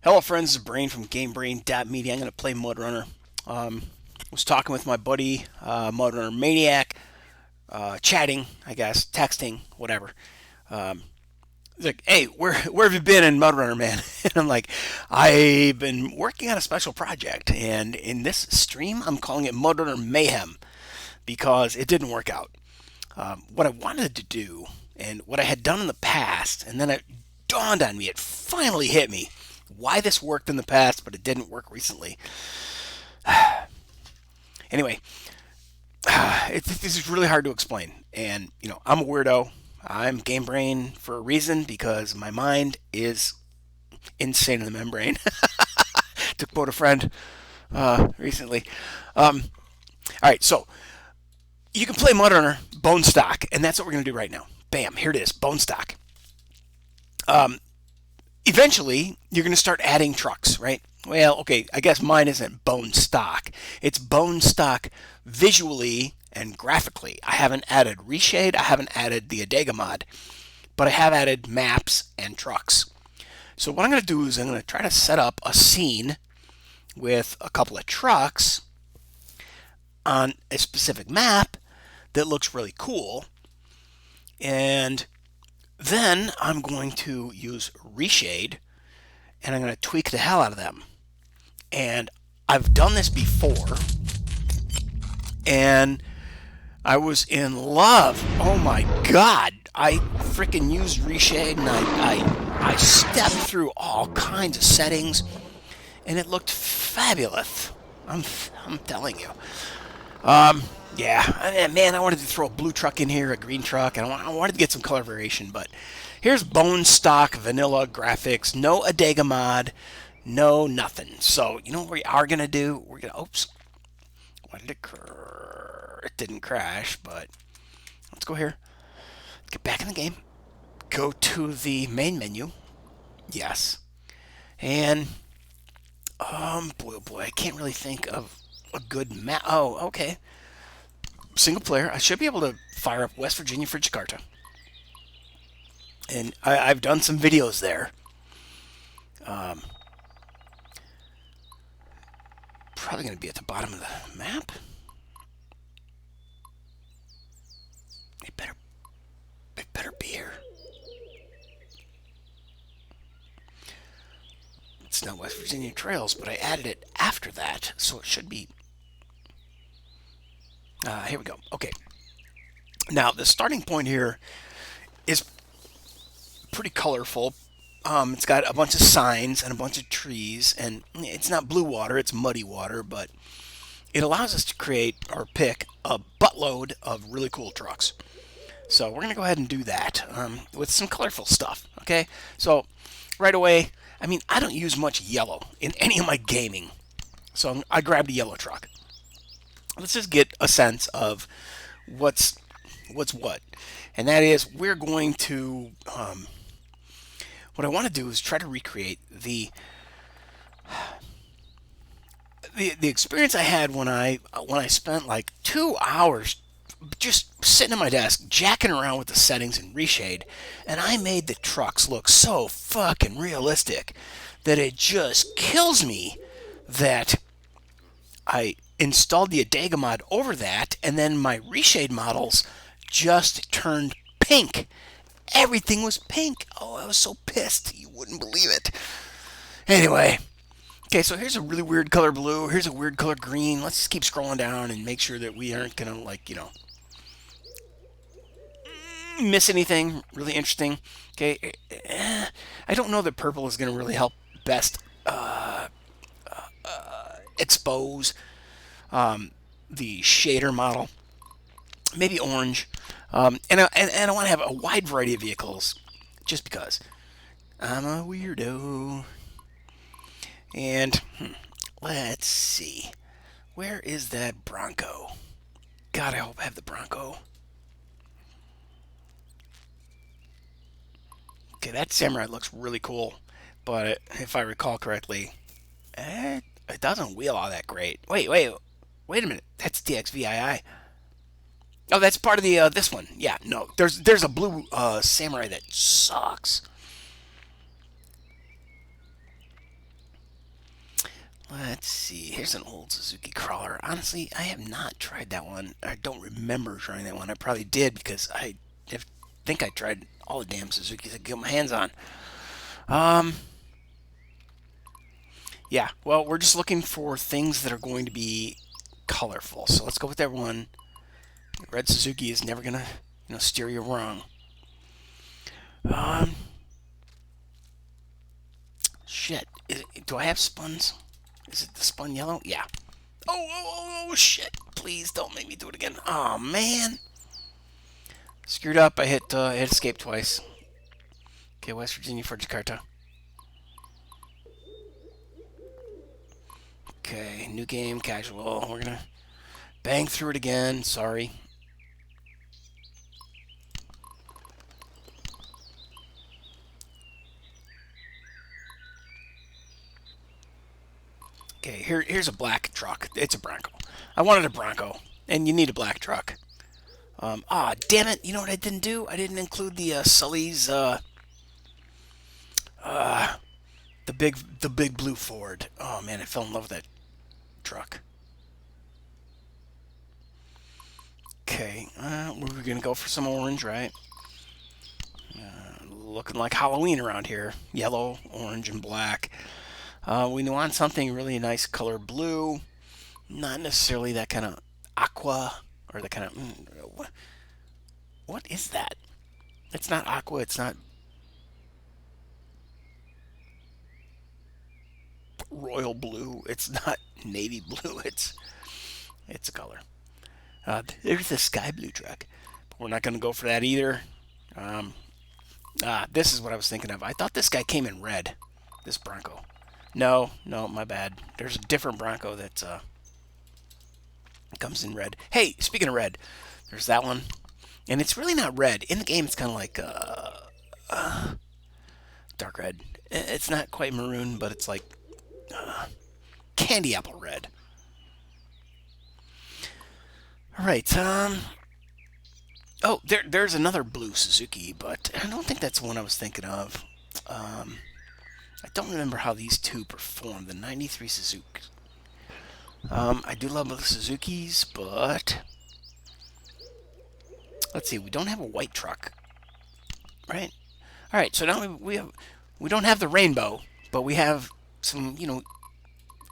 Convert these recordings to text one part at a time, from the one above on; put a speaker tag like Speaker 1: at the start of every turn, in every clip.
Speaker 1: Hello friends, this is Brain from GameBrain.media. I'm going to play Mudrunner. Was talking with my buddy, Mudrunner Maniac, chatting, I guess, texting, whatever. Um, he's like, hey, where have you been in Mudrunner, man? And I'm like, I've been working on a special project, and in this stream, I'm calling it Mudrunner Mayhem because it didn't work out. What I wanted to do, and what I had done in the past, and then it dawned on me, it finally hit me why this worked in the past, but it didn't work recently. Anyway, this is really hard to explain. And, I'm a weirdo. I'm Game Brain for a reason because my mind is insane in the membrane. To quote a friend recently. All right, so you can play Mudrunner Bone Stock, and that's what we're going to do right now. Bam, here it is, Bone Stock. Eventually, you're going to start adding trucks, right? Well, okay, I guess mine isn't bone stock. It's bone stock visually and graphically. I haven't added Reshade, I haven't added the Adega mod, but I have added maps and trucks. So what I'm going to do is I'm going to try to set up a scene with a couple of trucks on a specific map that looks really cool. And then I'm going to use Reshade and I'm going to tweak the hell out of them. And I've done this before and I was in love. Oh my god. I freaking used Reshade and I stepped through all kinds of settings and it looked fabulous. I'm telling you. Yeah, man, I wanted to throw a blue truck in here, a green truck, and I wanted to get some color variation, but here's bone stock vanilla graphics, no Adega mod, no nothing. So, you know what we are going to do? We're going to, oops, why did it didn't crash, but let's go here, get back in the game, go to the main menu, yes, and, boy, oh boy, I can't really think of a good map. Oh, okay. Single player. I should be able to fire up West Virginia for JAKARTA. And I've done some videos there. Um, Probably going to be at the bottom of the map. It better be here. It's not West Virginia Trails, but I added it after that, so it should be. Here we go. Okay. Now, the starting point here is pretty colorful. It's got a bunch of signs and a bunch of trees, and it's not blue water, it's muddy water, but it allows us to create or pick a buttload of really cool trucks. So we're going to go ahead and do that with some colorful stuff, okay? So right away, I mean, I don't use much yellow in any of my gaming, so I grabbed a yellow truck. Let's just get a sense of what's what, and that is we're going to what I want to do is try to recreate the experience I had when I spent like 2 hours just sitting at my desk jacking around with the settings in Reshade, and I made the trucks look so fucking realistic that it just kills me that I installed the Adega mod over that, and then my Reshade models just turned pink. Everything was pink. Oh, I was so pissed. You wouldn't believe it. Anyway, okay, so here's a really weird color blue. Here's a weird color green. Let's just keep scrolling down and make sure that we aren't going to, like, miss anything really interesting. Okay, I don't know that purple is going to really help best expose the shader model. Maybe orange. And I want to have a wide variety of vehicles just because I'm a weirdo. And let's see. Where is that Bronco? God, I hope I have the Bronco. Okay, that Samurai looks really cool. But if I recall correctly, it doesn't wheel all that great. Wait a minute. That's DXVII. Oh, that's part of the this one. Yeah, no. There's a blue Samurai that sucks. Let's see. Here's an old Suzuki crawler. Honestly, I have not tried that one. I don't remember trying that one. I probably did because think I tried all the damn Suzukis I could get my hands on. Yeah. Well, we're just looking for things that are going to be colorful. So let's go with that one. Red Suzuki is never gonna, steer you wrong. Shit. Do I have spuns? Is it the spun yellow? Yeah. Oh, shit. Please don't make me do it again. Oh, man. Screwed up. I hit escape twice. Okay, West Virginia for Jakarta. Okay, new game, casual. We're gonna bang through it again. Sorry. Okay, here's a black truck. It's a Bronco. I wanted a Bronco, and you need a black truck. Damn it! You know what I didn't do? I didn't include the Sully's the big blue Ford. Oh man, I fell in love with that truck. Okay, we're gonna go for some orange, right? Looking like Halloween around here. Yellow, orange, and black. We want something really nice color blue. Not necessarily that kind of aqua or the kind of... What is that? It's not aqua. It's not royal blue. It's not navy blue. It's a color. There's the sky blue truck. But we're not going to go for that either. This is what I was thinking of. I thought this guy came in red. This Bronco. No, my bad. There's a different Bronco that comes in red. Hey, speaking of red, there's that one. And it's really not red. In the game, it's kind of like dark red. It's not quite maroon, but it's like candy apple red. All right. Oh, there's another blue Suzuki, but I don't think that's the one I was thinking of. I don't remember how these two perform. The 93 Suzuki. I do love the Suzukis, but let's see. We don't have a white truck, right? All right. So now we don't have the rainbow, but we have some,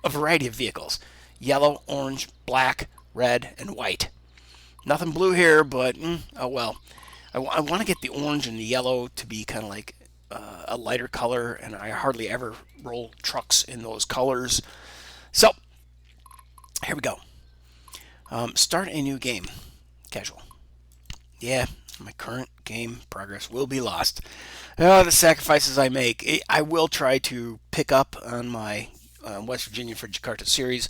Speaker 1: a variety of vehicles: yellow, orange, black, red, and white. Nothing blue here, but oh well. I want to get the orange and the yellow to be kind of like a lighter color, and I hardly ever roll trucks in those colors. So here we go. Start a new game. Casual. Yeah, my current game progress will be lost. Oh, the sacrifices I make. I will try to pick up on my West Virginia for Jakarta series,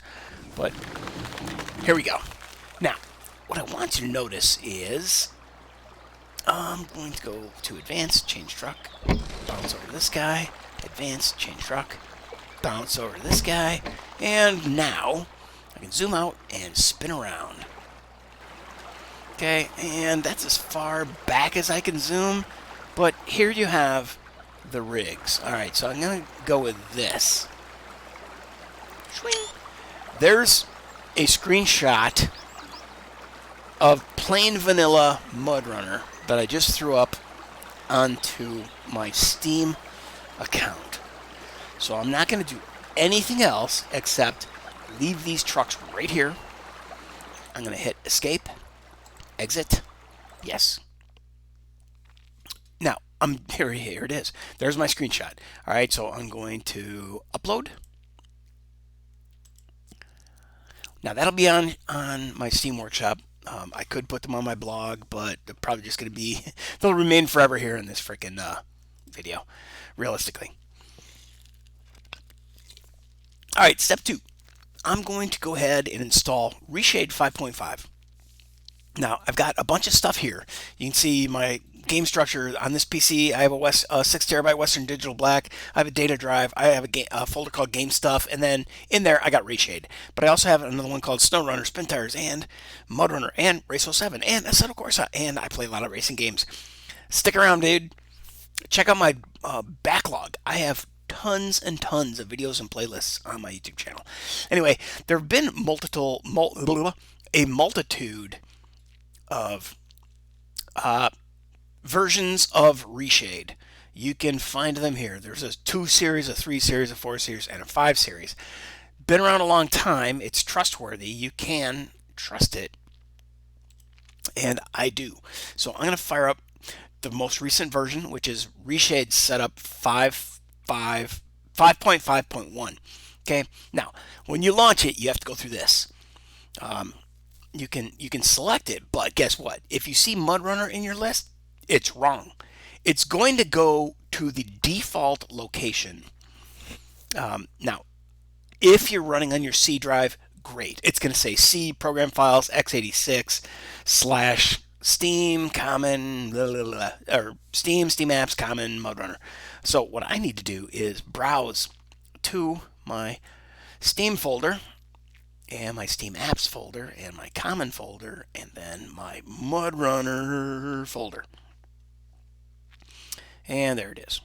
Speaker 1: but here we go. Now, what I want you to notice is I'm going to go to advanced, change truck, bounce over to this guy, advanced, change truck, bounce over to this guy, and now I can zoom out and spin around. Okay, and that's as far back as I can zoom, but here you have the rigs. Alright, so I'm going to go with this. There's a screenshot of plain vanilla Mudrunner that I just threw up onto my Steam account. So I'm not going to do anything else except leave these trucks right here. I'm going to hit escape, exit, yes. Now, here it is. There's my screenshot. All right, so I'm going to upload. Now that'll be on my Steam Workshop. I could put them on my blog, but they're probably just going to be, they'll remain forever here in this freaking video, realistically. All right, step 2. I'm going to go ahead and install Reshade 5.5. Now, I've got a bunch of stuff here. You can see my game structure on this PC. I have a 6 terabyte Western Digital Black. I have a data drive. I have a folder called Game Stuff, and then in there I got Reshade. But I also have another one called SnowRunner, Spin Tires, and Mudrunner, and Race 07, and Assetto Corsa, and I play a lot of racing games. Stick around, dude. Check out my backlog. I have tons and tons of videos and playlists on my YouTube channel. Anyway, there have been a multitude of versions of Reshade. You can find them here. There's a 2 series, a 3 series, a 4 series, and a 5 series. Been around a long time. It's trustworthy. You can trust it. And I do. So I'm going to fire up the most recent version, which is Reshade Setup 5.5.1. Okay. Now, when you launch it, you have to go through this. You can select it, but guess what? If you see Mudrunner in your list, it's wrong. It's going to go to the default location. Now, if you're running on your C drive, great. It's going to say C program files x86 / Steam common blah, blah, blah, or Steam apps common Mudrunner. So what I need to do is browse to my Steam folder and my Steam apps folder and my common folder and then my Mudrunner folder. And there it is.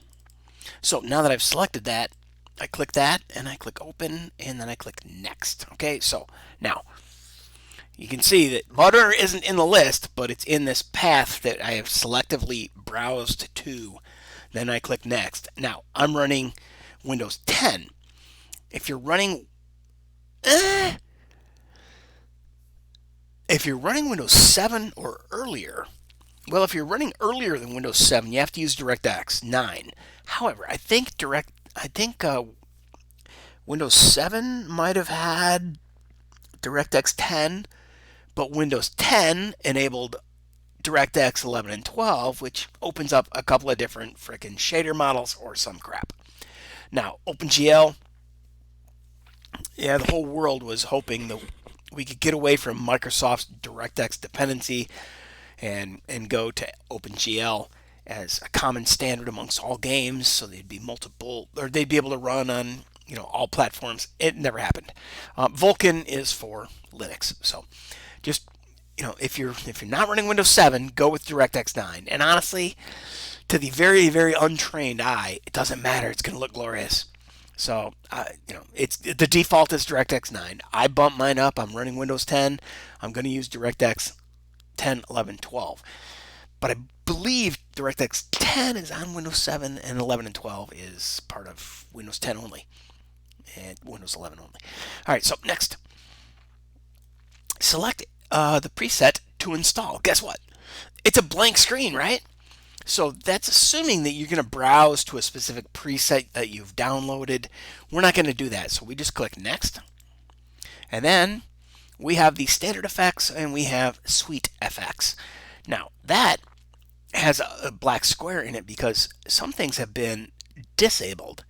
Speaker 1: So now that I've selected that, I click that and I click open and then I click next. Okay, so now you can see that Mudrunner isn't in the list, but it's in this path that I have selectively browsed to. Then I click next. Now I'm running Windows 10. If you're running Windows 7 or earlier, well, if you're running earlier than Windows 7, you have to use DirectX 9. However, I think Windows 7 might have had DirectX 10, but Windows 10 enabled DirectX 11 and 12, which opens up a couple of different frickin' shader models or some crap. Now, OpenGL, yeah, the whole world was hoping that we could get away from Microsoft's DirectX dependency and go to OpenGL as a common standard amongst all games, so they'd be able to run on all platforms. It never happened. Vulkan is for Linux, so just if you're not running Windows 7, go with DirectX 9. And honestly, to the very, very untrained eye, it doesn't matter. It's going to look glorious. So it's the default is DirectX 9. I bumped mine up. I'm running Windows 10. I'm going to use DirectX 10, 11, 12. But I believe DirectX 10 is on Windows 7 and 11 and 12 is part of Windows 10 only and Windows 11 only. All right, so next, select the preset to install. Guess what? It's a blank screen, right? So that's assuming that you're going to browse to a specific preset that you've downloaded. We're not going to do that, so we just click next. And then we have the standard effects and we have Suite FX. Now that has a black square in it because some things have been disabled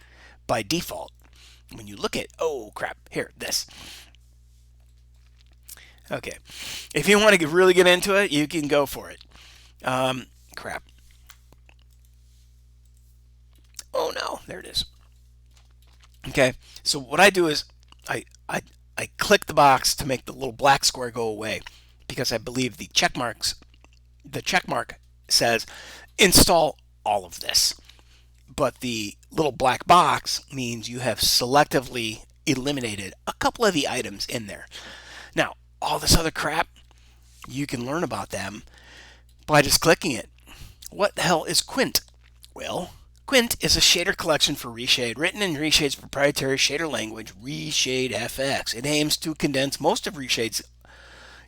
Speaker 1: by default. When you look at, oh crap, here, this. Okay, if you want to really get into it, you can go for it. Crap. Oh no, there it is. Okay, so what I do is I click the box to make the little black square go away because I believe the check mark says install all of this. But the little black box means you have selectively eliminated a couple of the items in there. Now, all this other crap, you can learn about them by just clicking it. What the hell is Quint? Well, Quint is a shader collection for Reshade, written in Reshade's proprietary shader language, Reshade FX. It aims to condense most of Reshade's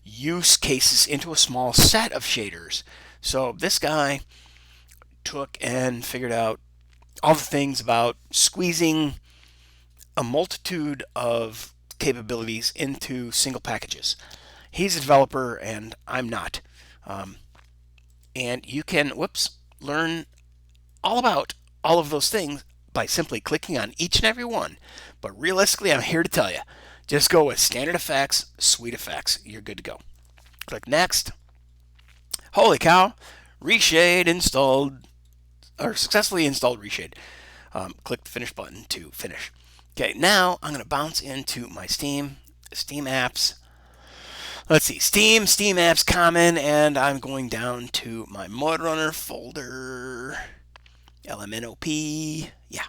Speaker 1: use cases into a small set of shaders. So this guy took and figured out all the things about squeezing a multitude of capabilities into single packages. He's a developer and I'm not. And you can, learn all about all of those things by simply clicking on each and every one. But realistically, I'm here to tell you, just go with standard effects, suite effects. You're good to go. Click next. Holy cow, Reshade installed, or successfully installed Reshade. Click the finish button to finish. Okay, now I'm going to bounce into my Steam apps. Let's see, Steam apps common, and I'm going down to my Mudrunner folder, LMNOP, yeah.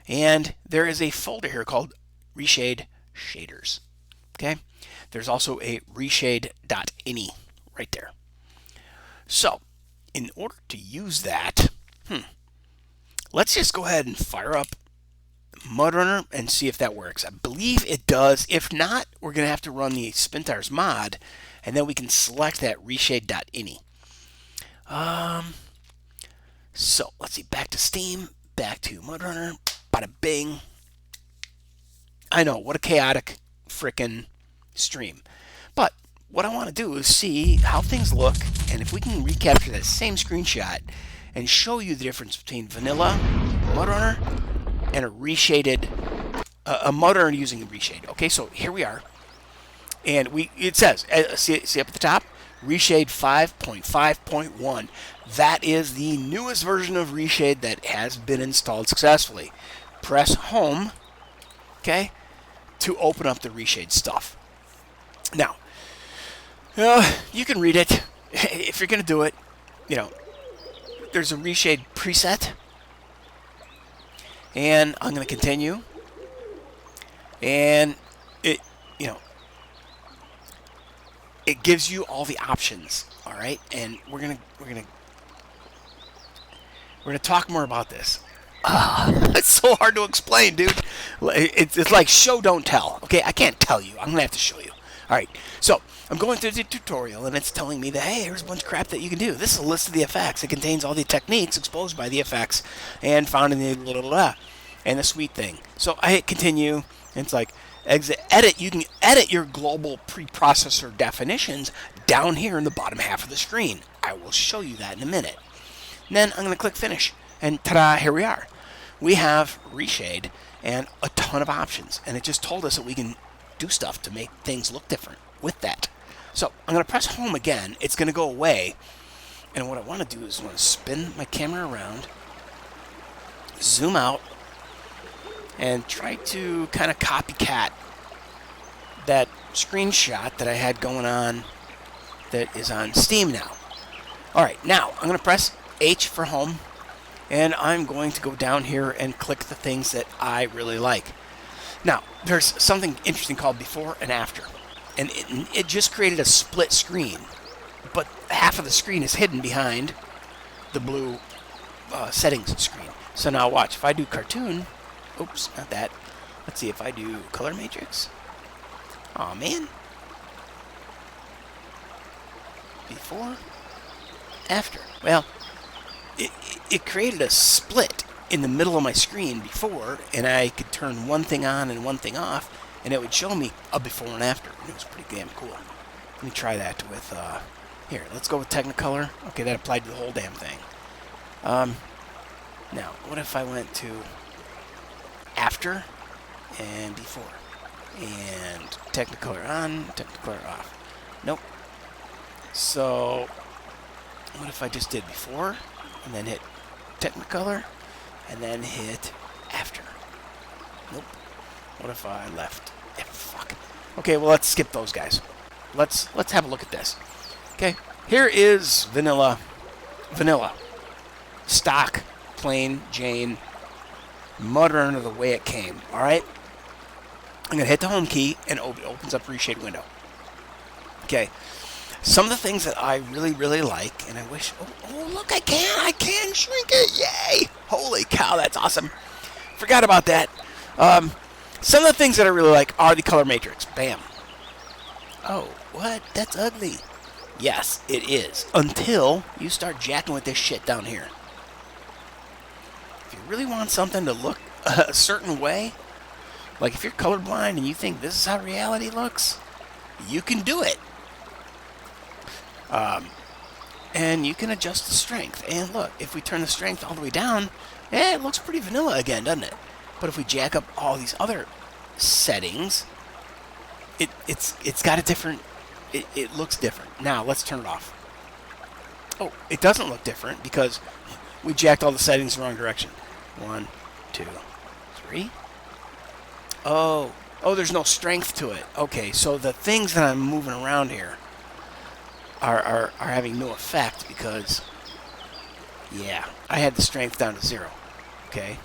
Speaker 1: And there is a folder here called Reshade Shaders. Okay, there's a folder here called Reshade Shaders. Okay, there's also a Reshade.ini right there. So, in order to use that, let's just go ahead and fire up Mudrunner and see if that works. I believe it does. If not, we're going to have to run the Spintires mod, and then we can select that Reshade.ini. So, let's see. Back to Steam. Back to Mudrunner. Bada bing. I know, what a chaotic frickin' stream. But what I want to do is see how things look, and if we can recapture that same screenshot and show you the difference between vanilla Mudrunner and a reshaded, a Mudrunner using a reshade. Okay, so here we are, and it says, see up at the top, Reshade 5.5.1. That is the newest version of Reshade that has been installed successfully. Press home, okay, to open up the Reshade stuff. Now, you can read it. If you're going to do it, there's a Reshade preset. And I'm going to continue. And it gives you all the options, all right? And we're going to talk more about this. It's so hard to explain, dude. It's like show, don't tell. Okay, I can't tell you. I'm going to have to show you. All right, so I'm going through the tutorial, and it's telling me that, hey, here's a bunch of crap that you can do. This is a list of the effects. It contains all the techniques exposed by the effects and found in the blah, blah, blah, and the sweet thing. So I hit continue, and it's like, exit, edit. You can edit your global preprocessor definitions down here in the bottom half of the screen. I will show you that in a minute. And then I'm going to click finish, and ta-da, here we are. We have Reshade and a ton of options, and it just told us that we can do stuff to make things look different with that. So I'm going to press home again. It's going to go away, and what I want to do is I want to spin my camera around, zoom out, and try to kind of copycat that screenshot that I had going on that is on Steam now. Alright, now I'm going to press H for home, and I'm going to go down here and click the things that I really like. Now, there's something interesting called before and after, and it just created a split screen, but half of the screen is hidden behind the blue settings screen. So now watch, if I do cartoon, oops, not that, let's see if I do color matrix. Aw, man. Before, after. Well, it created a split in the middle of my screen before, and I could turn one thing on and one thing off, and it would show me a before and after, and it was pretty damn cool. Let me try that with, here, let's go with Technicolor. Okay, that applied to the whole damn thing. Now, what if I went to after and before? And Technicolor on, Technicolor off. Nope. So, what if I just did before, and then hit Technicolor, and then hit after? Nope. What if I left? Yeah, fuck. Okay, well, let's skip those guys. Let's have a look at this. Okay, here is vanilla. Stock, plain Jane, Mudrunner the way it came. All right. I'm gonna hit the home key, and it opens up Reshade window. Okay. Some of the things that I really, really like, and I wish, oh look, I can shrink it, yay! Holy cow, that's awesome. Forgot about that. Some of the things that I really like are the color matrix. Bam. Oh, what? That's ugly. Yes, it is. Until you start jacking with this shit down here. If you really want something to look a certain way, like if you're colorblind and you think this is how reality looks, you can do it. And you can adjust the strength. And look, if we turn the strength all the way down, it looks pretty vanilla again, doesn't it? But if we jack up all these other settings, it's got a different, it looks different. Now, let's turn it off. Oh, it doesn't look different because we jacked all the settings the wrong direction. 1, 2, 3. Oh, there's no strength to it. Okay, so the things that I'm moving around here are having no effect because, yeah, I had the strength down to 0. Okay.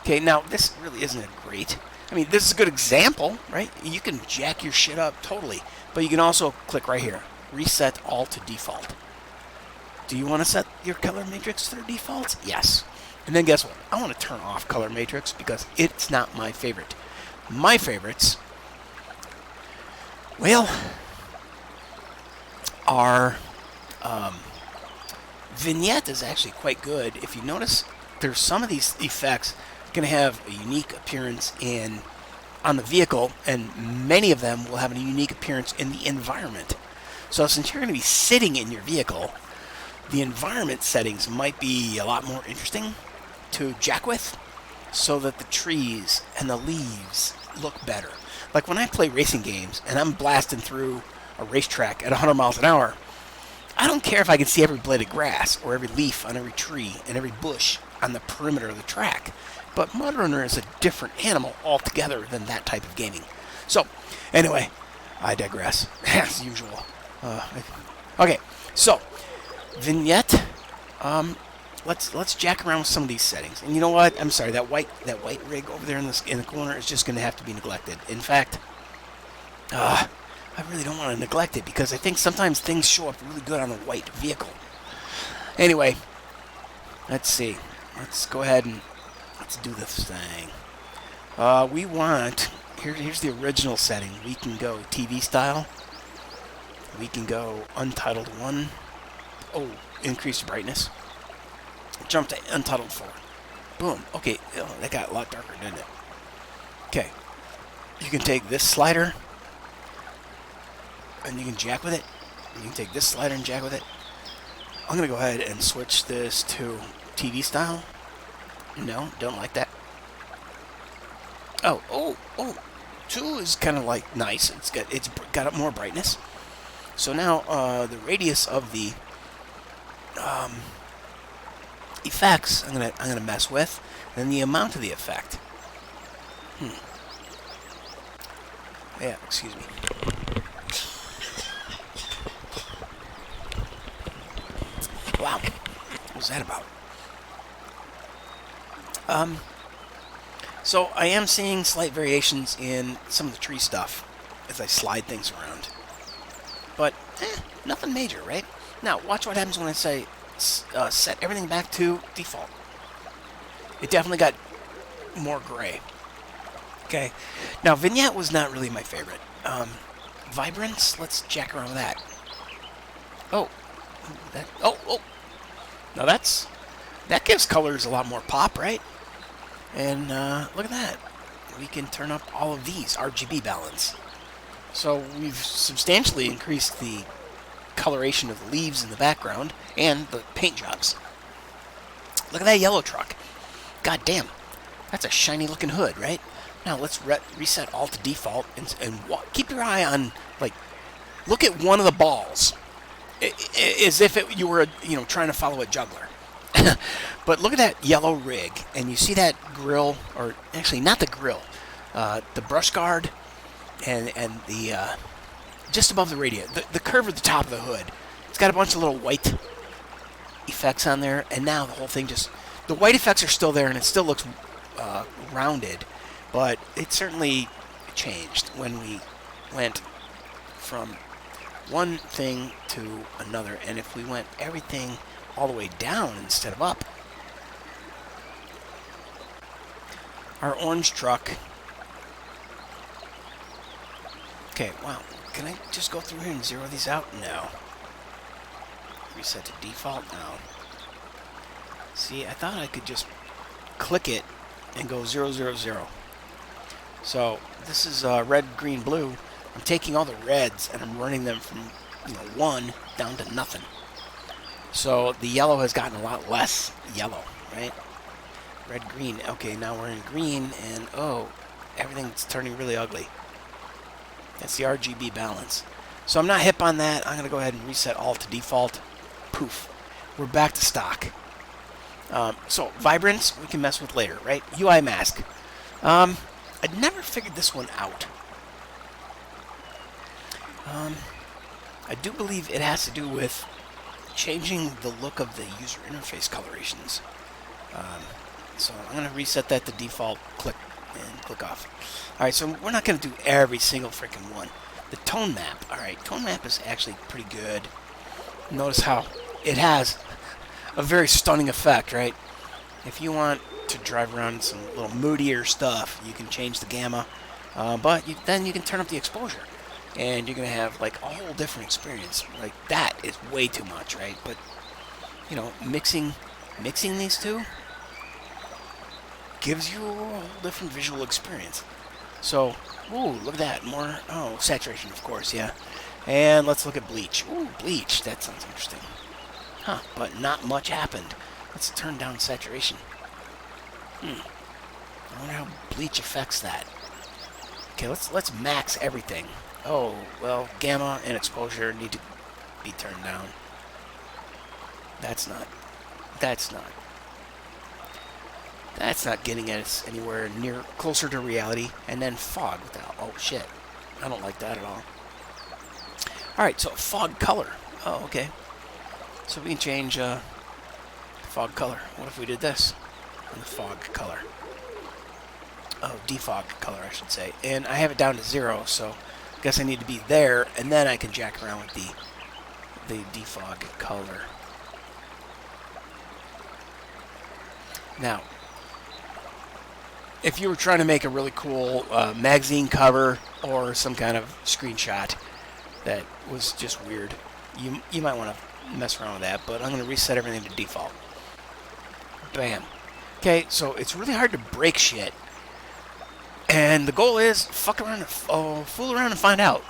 Speaker 1: Okay, now this really isn't a great. I mean, this is a good example, right? You can jack your shit up totally, but you can also click right here, reset all to default. Do you want to set your color matrix to their defaults? Yes. And then guess what? I want to turn off color matrix because it's not my favorite. My favorites, well, are vignette is actually quite good. If you notice, there's some of these effects going to have a unique appearance on the vehicle, and many of them will have a unique appearance in the environment. So since you're going to be sitting in your vehicle, the environment settings might be a lot more interesting to jack with, so that the trees and the leaves look better. Like when I play racing games and I'm blasting through a racetrack at 100 miles an hour, I don't care if I can see every blade of grass or every leaf on every tree and every bush on the perimeter of the track. But Mudrunner is a different animal altogether than that type of gaming. So, anyway, I digress, as usual. Okay, so, vignette. Let's jack around with some of these settings. And you know what? I'm sorry, that white rig over there in the corner is just going to have to be neglected. In fact, I really don't want to neglect it because I think sometimes things show up really good on a white vehicle. Anyway, let's see. Let's go ahead and let's do this thing. We want, here's the original setting. We can go TV style. We can go Untitled 1. Oh, increase the brightness. Jump to Untitled 4. Boom. Okay, oh, that got a lot darker, didn't it? Okay. You can take this slider and you can jack with it. You can take this slider and jack with it. I'm going to go ahead and switch this to TV style. No, don't like that. Oh. 2 is kind of like nice. It's got more brightness. So now the radius of the effects I'm gonna mess with, and the amount of the effect. Yeah, excuse me. Wow, what was that about? So I am seeing slight variations in some of the tree stuff as I slide things around, but nothing major, right? Now watch what happens when I say set everything back to default. It definitely got more gray. Okay, now vignette was not really my favorite. Vibrance, let's jack around with that. Oh, now that gives colors a lot more pop, right? And look at that. We can turn up all of these RGB balance. So we've substantially increased the coloration of the leaves in the background and the paint jobs. Look at that yellow truck. God damn, that's a shiny looking hood, right? Now let's reset all to default and keep your eye on, like, look at one of the balls as if you were trying to follow a juggler. But look at that yellow rig, and you see that grill, or actually not the grill, the brush guard, and the just above the radio, the curve at the top of the hood. It's got a bunch of little white effects on there, and now the whole thing the white effects are still there, and it still looks rounded, but it certainly changed when we went from one thing to another, and if we went everything all the way down instead of up, our orange truck. Okay, wow. Can I just go through here and zero these out? No. Reset to default? No. See, I thought I could just click it and go 0, 0, 0. So this is red, green, blue. I'm taking all the reds and I'm running them from 1 down to nothing. So the yellow has gotten a lot less yellow, right? Red, green. Okay, now we're in green, and oh, everything's turning really ugly. That's the RGB balance. So I'm not hip on that. I'm going to go ahead and reset all to default. Poof. We're back to stock. So vibrance, we can mess with later, right? UI mask. I'd never figured this one out. I do believe it has to do with changing the look of the user interface colorations. So I'm going to reset that to default, click, and click off. Alright, so we're not going to do every single freaking one. The tone map, alright, tone map is actually pretty good. Notice how it has a very stunning effect, right? If you want to drive around some little moodier stuff, you can change the gamma, but then you can turn up the exposure, and you're going to have like a whole different experience. Like, that is way too much, right? But, you know, mixing these two gives you a whole different visual experience. So, ooh, look at that, more, oh, saturation, of course, yeah. And let's look at bleach. Ooh, bleach, that sounds interesting. Huh, but not much happened. Let's turn down saturation. I wonder how bleach affects that. Okay, let's max everything. Oh, well, gamma and exposure need to be turned down. That's not getting us anywhere near closer to reality. And then fog. Oh, shit. I don't like that at all. Alright, so fog color. Oh, okay. So we can change fog color. What if we did this? And the fog color. Oh, defog color, I should say. And I have it down to 0, so I guess I need to be there, and then I can jack around with the defog color. Now, if you were trying to make a really cool magazine cover or some kind of screenshot that was just weird, you might want to mess around with that, but I'm going to reset everything to default. Bam. Okay, so it's really hard to break shit, and the goal is fuck around and fool around and find out.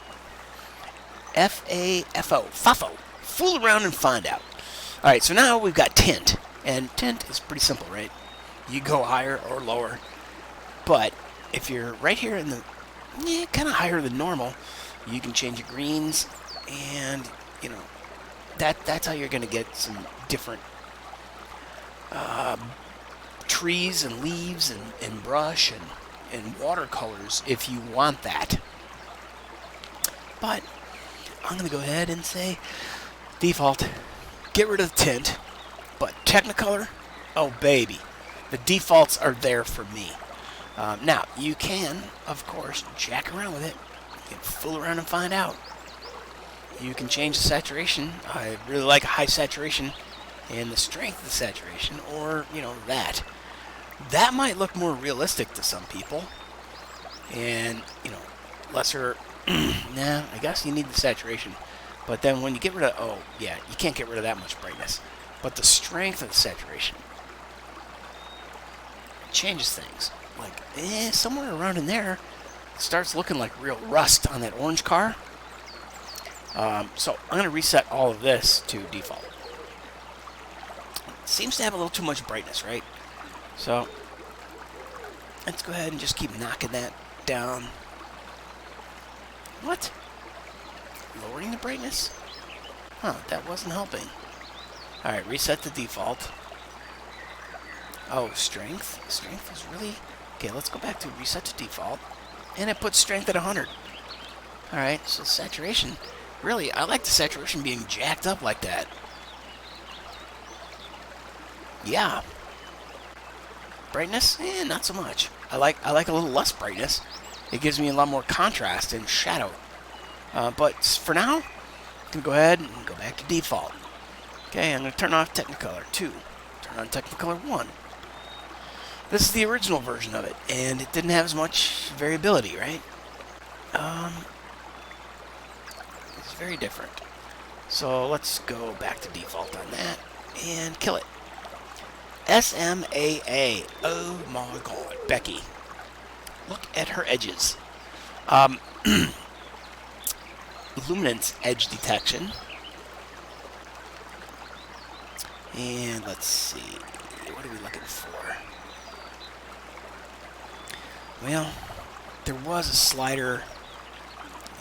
Speaker 1: F-A-F-O, FAFO, fool around and find out. All right, so now we've got tint, and tint is pretty simple, right? You go higher or lower, but if you're right here in the kind of higher than normal, you can change your greens, and you know that's how you're going to get some different trees and leaves and brush and watercolors if you want that. But I'm going to go ahead and say default, get rid of the tint, but Technicolor, oh baby, the defaults are there for me. Now, you can, of course, jack around with it. You can fool around and find out. You can change the saturation. I really like high saturation and the strength of the saturation, or, you know, that. That might look more realistic to some people. And, you know, lesser, nah, I guess you need the saturation. But then when you get rid of, oh, yeah, you can't get rid of that much brightness. But the strength of the saturation changes things. Like, somewhere around in there, it starts looking like real rust on that orange car. So I'm going to reset all of this to default. It seems to have a little too much brightness, right? So let's go ahead and just keep knocking that down. What? Lowering the brightness? Huh, that wasn't helping. Alright, reset the default. Oh, strength? Strength is really... Okay, let's go back to reset to default. And it puts strength at 100. Alright, so saturation. Really, I like the saturation being jacked up like that. Yeah. Brightness? Not so much. I like a little less brightness. It gives me a lot more contrast and shadow. But for now, I'm going to go ahead and go back to default. Okay, I'm going to turn off Technicolor 2. Turn on Technicolor 1. This is the original version of it, and it didn't have as much variability, right? It's very different. So let's go back to default on that and kill it. SMAA. Oh my god, Becky. Look at her edges. Luminance edge detection. And let's see. What are we looking for? Well, there was a slider.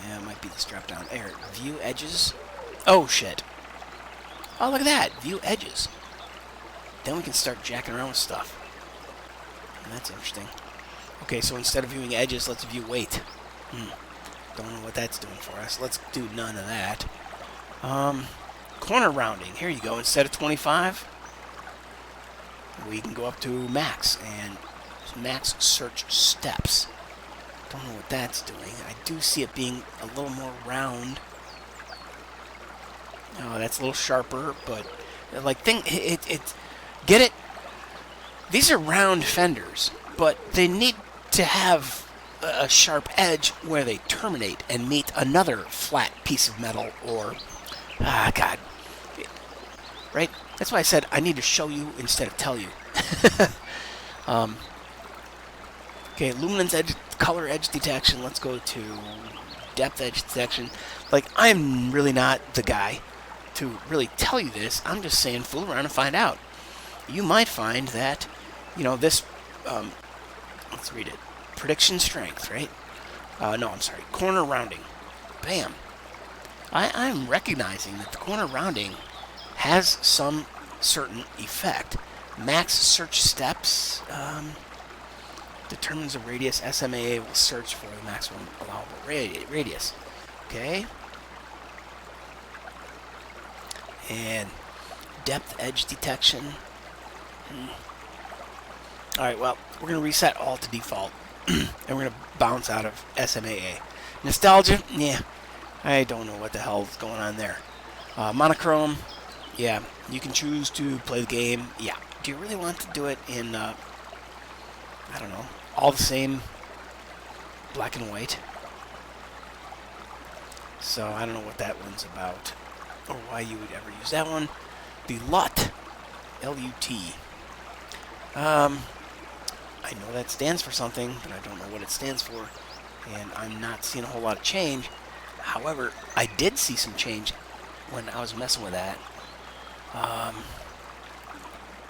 Speaker 1: Yeah, it might be this drop down. There, view edges. Oh shit. Oh, look at that. View edges. Then we can start jacking around with stuff. And that's interesting. Okay, so instead of viewing edges, let's view weight. Don't know what that's doing for us. Let's do none of that. Corner rounding. Here you go. Instead of 25, We can go up to max and max search steps. Don't know what that's doing. I do see it being a little more round. Oh, that's a little sharper, but like get it? These are round fenders, but they need to have a sharp edge where they terminate and meet another flat piece of metal or God. Right? That's why I said I need to show you instead of tell you. Okay, luminance edge, color edge detection. Let's go to depth edge detection. Like, I'm really not the guy to really tell you this. I'm just saying fool around and find out. You might find that, you know, this, let's read it. Prediction strength, right? No, I'm sorry. Corner rounding. Bam. I'm recognizing that the corner rounding has some certain effect. Max search steps determines the radius. SMAA will search for the maximum allowable radius. Okay. And depth edge detection. Alright, well, we're going to reset all to default. And we're going to bounce out of SMAA. Nostalgia? Yeah. I don't know what the hell is going on there. Monochrome? Yeah. You can choose to play the game. Yeah. Do you really want to do it in, I don't know, all the same black and white? So I don't know what that one's about or why you would ever use that one. The LUT, L-U-T. I know that stands for something, but I don't know what it stands for, and I'm not seeing a whole lot of change. However, I did see some change when I was messing with that,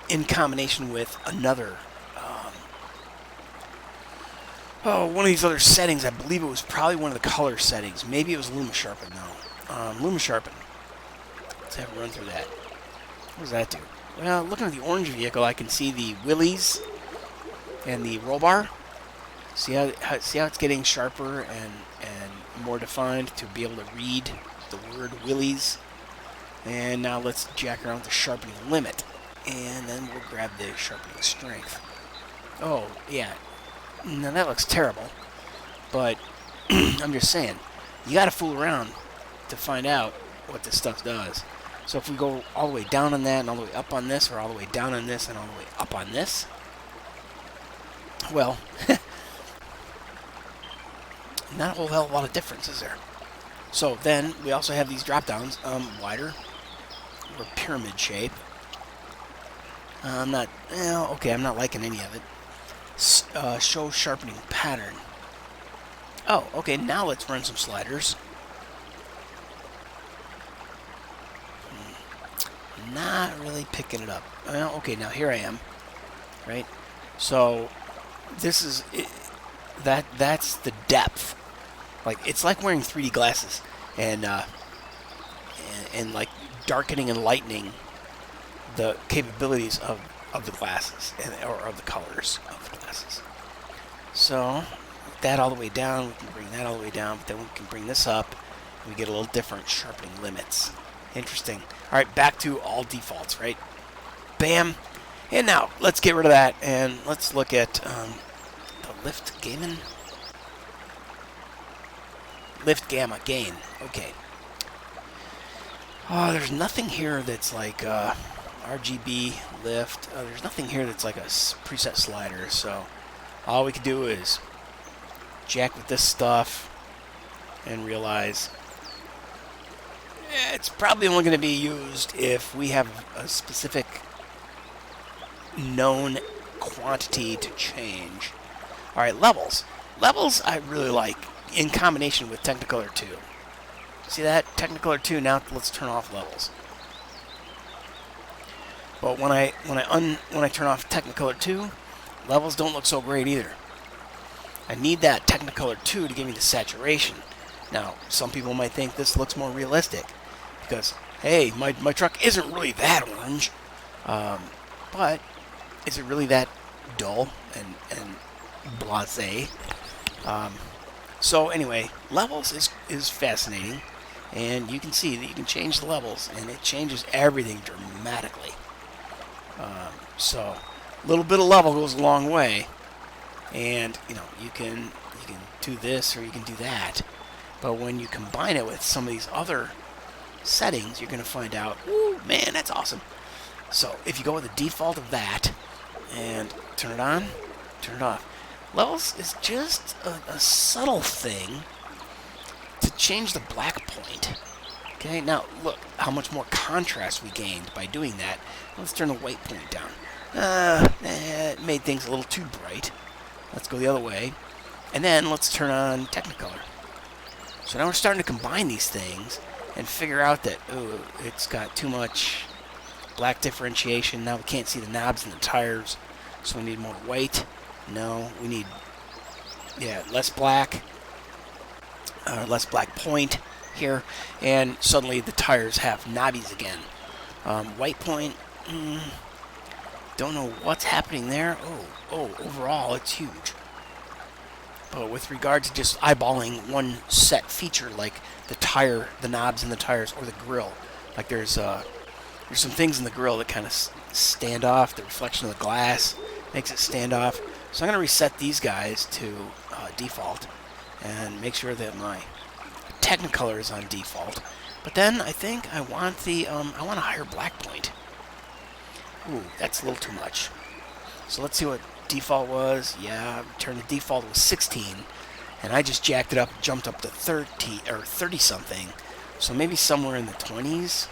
Speaker 1: in combination with another, one of these other settings. I believe it was probably one of the color settings. Maybe it was Luma Sharpen, though. Luma Sharpen. Let's have a run through that. What does that do? Well, looking at the orange vehicle, I can see the wheelies and the roll bar. See how it's getting sharper and more defined to be able to read the word wheelies. And now let's jack around with the sharpening limit, and then we'll grab the sharpening strength. Oh yeah, now that looks terrible, but I'm just saying, you got to fool around to find out what this stuff does. So if we go all the way down on that and all the way up on this, or all the way down on this and all the way up on this, well, not a whole hell of a lot of difference, is there? So then we also have these drop downs, wider or pyramid shape. I'm not liking any of it. Show sharpening pattern. Oh, okay, now let's run some sliders. Not really picking it up. Well, okay, now here I am, right? So this is it, that's the depth. Like, it's like wearing 3D glasses and like darkening and lightening the capabilities of the glasses or of the colors of the glasses. So that all the way down, we can bring that all the way down, but then we can bring this up and we get a little different sharpening limits. Interesting. All right, back to all defaults, right? Bam. And now let's get rid of that and let's look at the lift gaming. Lift gamma gain. Okay. Oh, there's nothing here that's like RGB lift. There's nothing here that's like a preset slider. So all we can do is jack with this stuff and realize it's probably only going to be used if we have a specific known quantity to change. All right, levels. Levels I really like in combination with Technicolor 2. See that? Technicolor 2, now let's turn off levels. But when I turn off Technicolor 2, levels don't look so great either. I need that Technicolor 2 to give me the saturation. Now, some people might think this looks more realistic because, hey, my truck isn't really that orange. But is it really that dull and blasé? So anyway, levels is fascinating, and you can see that you can change the levels, and it changes everything dramatically. So little bit of level goes a long way. And you can do this or you can do that. But when you combine it with some of these other settings, you're going to find out, ooh, man, that's awesome. So if you go with the default of that and turn it on, turn it off. Levels is just a subtle thing to change the black point. Okay, now look how much more contrast we gained by doing that. Let's turn the white point down. It made things a little too bright. Let's go the other way. And then let's turn on Technicolor. So now we're starting to combine these things and figure out that, oh, it's got too much black differentiation. Now we can't see the knobs and the tires, so we need more white. No, we need, less black, less black point here, and suddenly the tires have knobbies again. White point, don't know what's happening there. Oh, overall it's huge. But with regard to just eyeballing one set feature, like the tire, the knobs and the tires, or the grill, like there's some things in the grill that kind of stand off. The reflection of the glass makes it stand off. So I'm going to reset these guys to default and make sure that my Technicolor is on default. But then I think I want the I want a higher black point. Ooh, that's a little too much. So let's see what default was. Yeah, turned the default was 16, and I just jacked it up, jumped up to 30 or 30 something. So maybe somewhere in the 20s.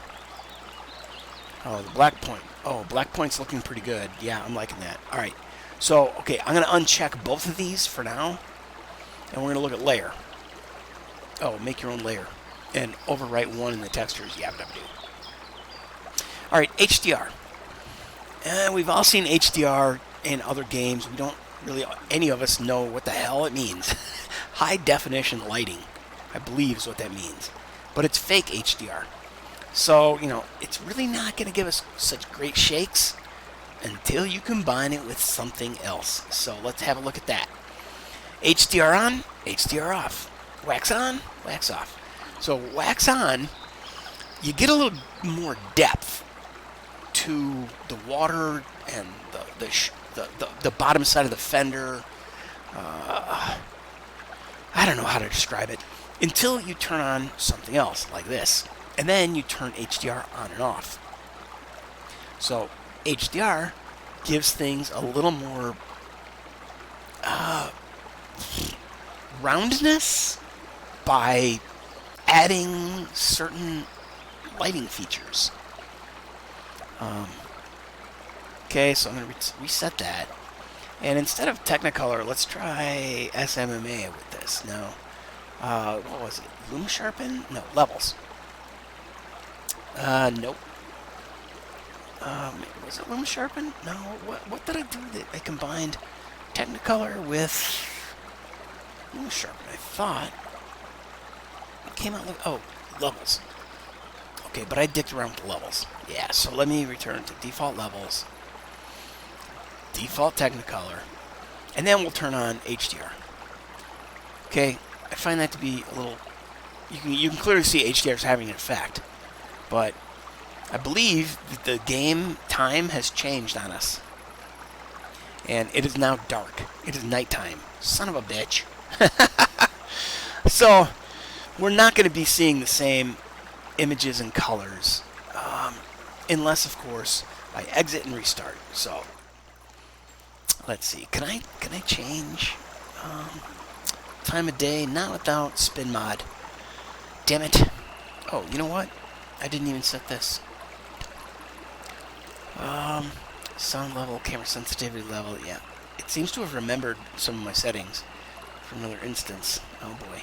Speaker 1: Oh, the black point. Oh, black point's looking pretty good. Yeah, I'm liking that. All right. So, okay, I'm going to uncheck both of these for now, and we're going to look at layer. Oh, make your own layer, and overwrite one in the textures. Yeah, whatever do. All right, HDR. We've all seen HDR in other games. We don't really, any of us know what the hell it means. High definition lighting, I believe, is what that means. But it's fake HDR. So, it's really not going to give us such great shakes until you combine it with something else. So let's have a look at that. HDR on, HDR off. Wax on, wax off. So wax on, you get a little more depth to the water and the bottom side of the fender. I don't know how to describe it until you turn on something else like this, and then you turn HDR on and off. So HDR gives things a little more roundness by adding certain lighting features. Okay, so I'm going to reset that. And instead of Technicolor, let's try SMMA with this. No. What was it? Lume Sharpen? No, levels. Nope. Was it Lume Sharpen? No. What did I do that I combined Technicolor with Lume Sharpen? I thought it came out like, oh, levels. Okay, but I dicked around with the levels. Yeah, so let me return to default levels, default Technicolor, and then we'll turn on HDR. Okay, I find that to be a little, you can clearly see HDR is having an effect, but I believe that the game time has changed on us, and it is now dark. It is nighttime. Son of a bitch. So we're not going to be seeing the same images and colors, unless, of course, I exit and restart. So let's see. Can I change time of day? Not without spin mod. Damn it. Oh, you know what? I didn't even set this. Sound level, camera sensitivity level. Yeah, it seems to have remembered some of my settings from another instance. Oh boy.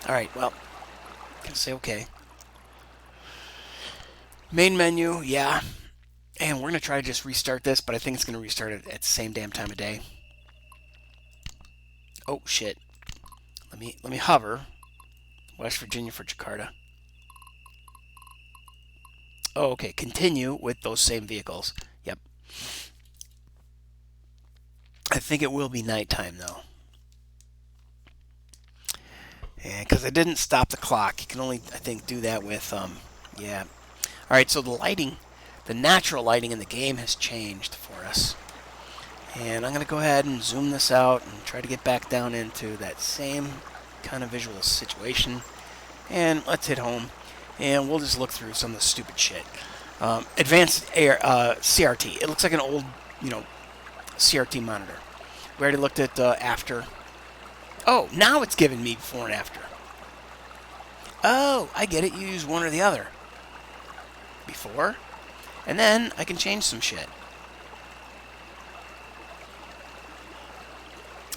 Speaker 1: All right. Well, gonna say okay. Main menu, yeah. And we're going to try to just restart this, but I think it's going to restart it at the same damn time of day. Oh, shit. Let me hover. West Virginia for Jakarta. Oh, okay. Continue with those same vehicles. Yep. I think it will be nighttime, though. Yeah, because I didn't stop the clock. You can only, I think, do that with, yeah. All right, so the lighting the natural lighting in the game has changed for us. And I'm going to go ahead and zoom this out and try to get back down into that same kind of visual situation. And let's hit home. And we'll just look through some of the stupid shit. Advanced CRT. It looks like an old, CRT monitor. We already looked at after. Oh, now it's giving me before and after. Oh, I get it. You use one or the other. Before. And then I can change some shit.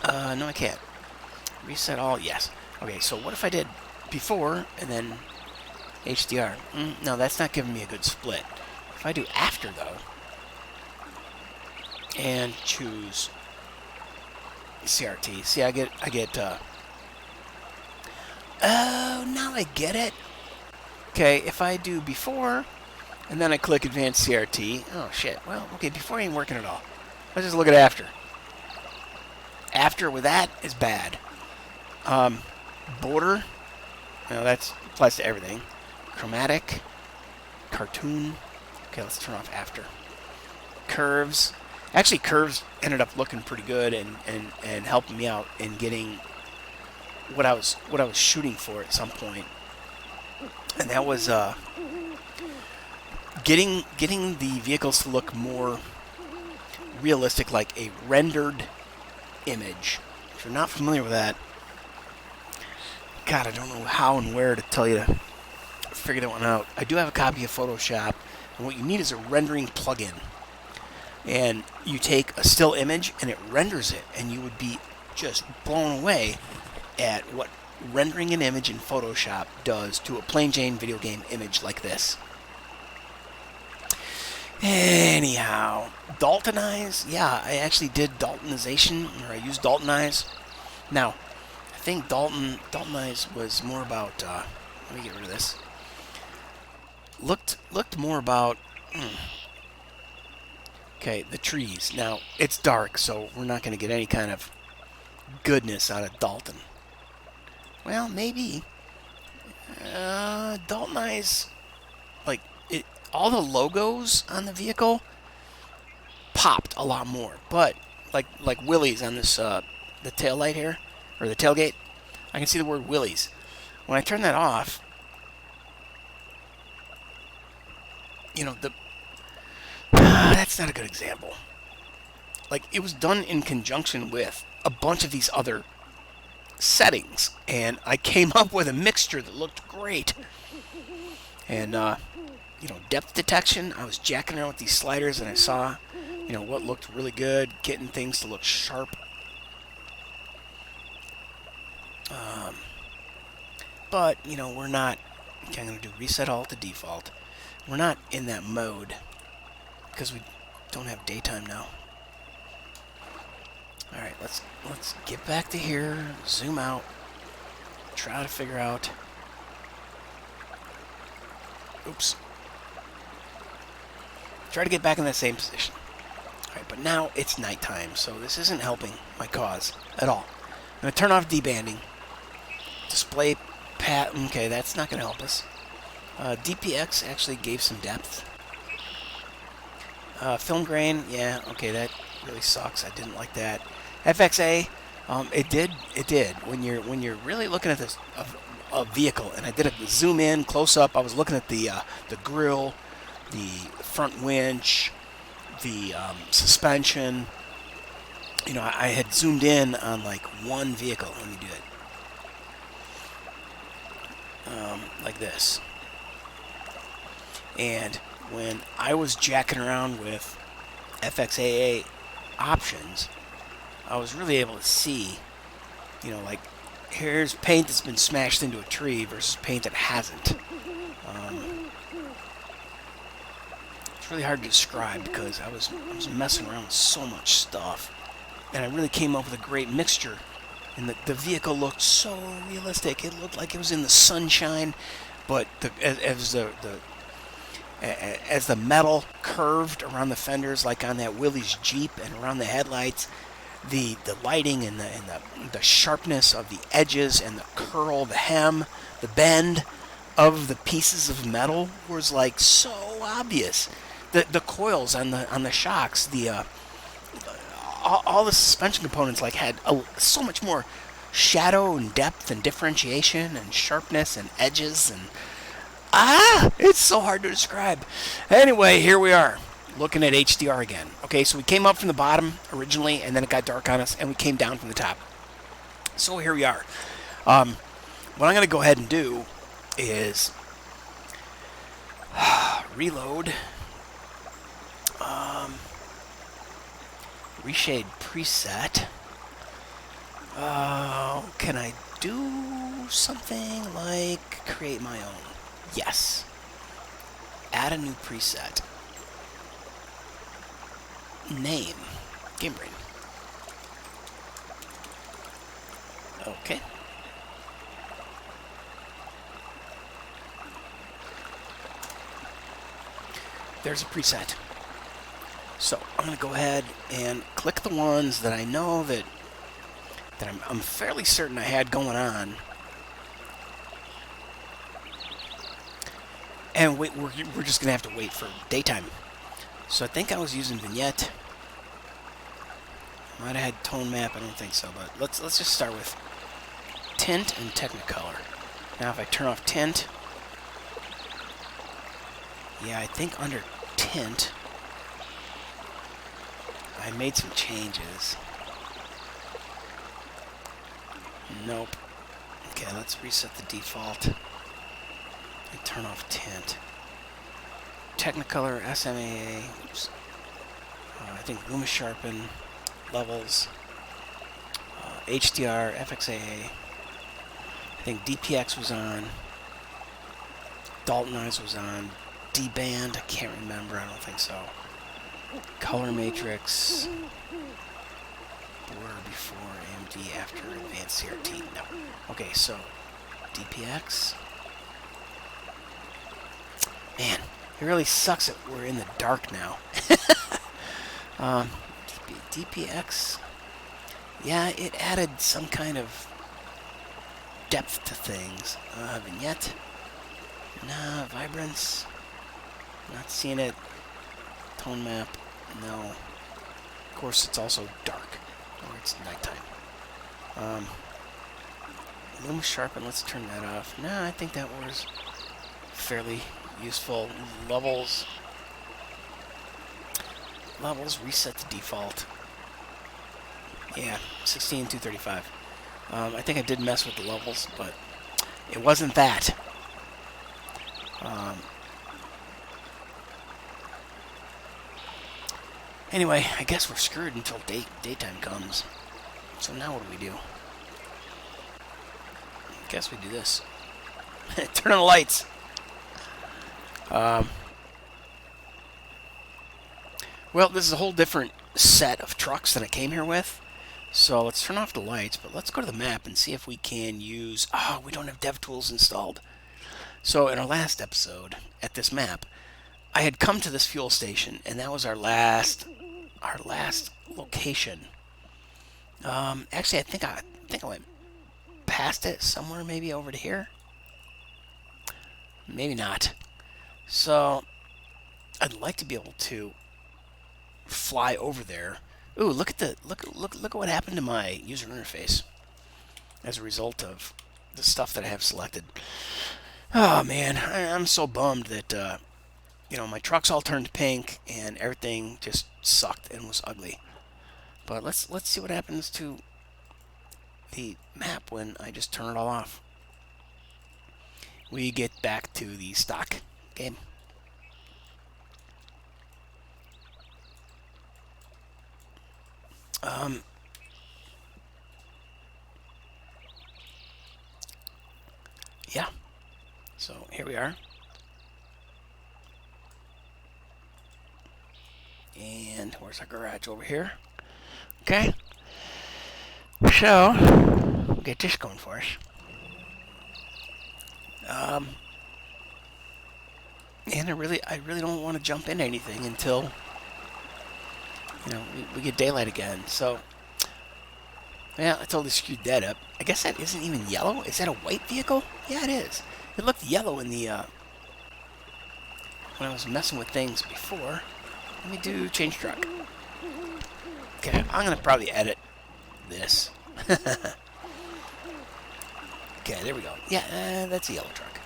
Speaker 1: No, I can't. Reset all. Yes. Okay, so what if I did before and then HDR? No, that's not giving me a good split. If I do after, though, and choose CRT, see, I get, oh, now I get it. Okay, if I do before, and then I click Advanced CRT, oh, shit, well, okay, before ain't working at all. Let's just look at after. After with that is bad. Border, that applies to everything. Chromatic, cartoon. Okay, let's turn off after. Curves. Actually, curves ended up looking pretty good and helping me out in getting what I was shooting for at some point. And that was getting the vehicles to look more realistic, like a rendered image. If you're not familiar with that, God, I don't know how and where to tell you to figure that one out. I do have a copy of Photoshop, and what you need is a rendering plugin. And you take a still image, and it renders it, and you would be just blown away at what rendering an image in Photoshop does to a plain Jane video game image like this. Anyhow, Daltonize, yeah, I actually did Daltonization, or I used Daltonize. Now, I think Daltonize was more about, let me get rid of this. Looked more about, okay, the trees. Now, it's dark, so we're not going to get any kind of goodness out of Dalton. Well, maybe. Daltonize, like, all the logos on the vehicle popped a lot more. But, like Willys on this, the tail light here, or the tailgate, I can see the word Willys. When I turn that off, that's not a good example. Like, it was done in conjunction with a bunch of these other settings, and I came up with a mixture that looked great. And, depth detection, I was jacking around with these sliders, and I saw, what looked really good, getting things to look sharp. But, we're not, okay, I'm going to do reset all to default. We're not in that mode, because we don't have daytime now. Alright, let's get back to here, zoom out, try to figure out, oops, try to get back in that same position. Alright, but now it's nighttime, so this isn't helping my cause at all. I'm going to turn off debanding, display pat, okay, that's not going to help us. DPX actually gave some depth. Film grain, yeah, okay, that really sucks. I didn't like that. FXA, it did. When you're really looking at this a vehicle, and I did a zoom in close up. I was looking at the grill, the front winch, the suspension. I had zoomed in on like one vehicle. Let me do it. Like this. And when I was jacking around with FXAA options, I was really able to see, like, here's paint that's been smashed into a tree versus paint that hasn't. It's really hard to describe because I was messing around with so much stuff, and I really came up with a great mixture. And the vehicle looked so realistic. It looked like it was in the sunshine, but as the metal curved around the fenders, like on that Willys Jeep, and around the headlights, the lighting and the sharpness of the edges and the curl, the hem, the bend of the pieces of metal was like so obvious the coils on the shocks, all the suspension components like had so much more shadow and depth and differentiation and sharpness and edges and it's so hard to describe. Anyway, here we are looking at HDR again. Okay, so we came up from the bottom originally, and then it got dark on us, and we came down from the top. So here we are. What I'm going to go ahead and do is reload Reshade preset. Can I do something like create my own? Yes. Add a new preset. Name. GameBrain. Okay. There's a preset. So I'm going to go ahead and click the ones that I know that I'm fairly certain I had going on. And wait, we're just going to have to wait for daytime. So I think I was using vignette. Might have had tone map, I don't think so, but let's just start with tint and Technicolor. Now if I turn off tint, yeah, I think under tint I made some changes. Nope. Okay, let's reset the default and turn off tint. Technicolor, SMAA, oops. I think Luma Sharpen, levels, HDR, FXAA. I think DPX was on. Daltonize was on. D-band, I can't remember, I don't think so. Color matrix. Blur before AMD, after advanced CRT. No. Okay, so DPX. Man, it really sucks that we're in the dark now. DPX. Yeah, it added some kind of depth to things. Vignette. Nah, vibrance. Not seeing it. Tone map. No. Of course, it's also dark. Or it's nighttime. Luma Sharpen, let's turn that off. Nah, I think that was fairly useful. Levels. Levels, reset to default. Yeah, 16,235. I think I did mess with the levels, but it wasn't that. Anyway, I guess we're screwed until daytime comes. So now what do? I guess we do this. Turn on the lights. Well, this is a whole different set of trucks that I came here with. So let's turn off the lights, but let's go to the map and see if we can use... we don't have DevTools installed. So in our last episode, at this map, I had come to this fuel station, and that was our last location. Actually, I think I went past it somewhere, maybe over to here. Maybe not. So I'd like to be able to fly over there. Ooh, look at what happened to my user interface as a result of the stuff that I have selected. Oh man, I'm so bummed that my trucks all turned pink and everything just sucked and was ugly. But let's see what happens to the map when I just turn it all off. We get back to the stock game. Yeah. So here we are. And where's our garage? Over here. Okay. So we'll get this going for us. And I really don't want to jump into anything until we get daylight again. So yeah, I totally screwed that up. I guess that isn't even yellow. Is that a white vehicle? Yeah, it is. It looked yellow in the when I was messing with things before. Let me do change truck. Okay, I'm going to probably edit this. Okay, there we go. Yeah, that's a yellow truck.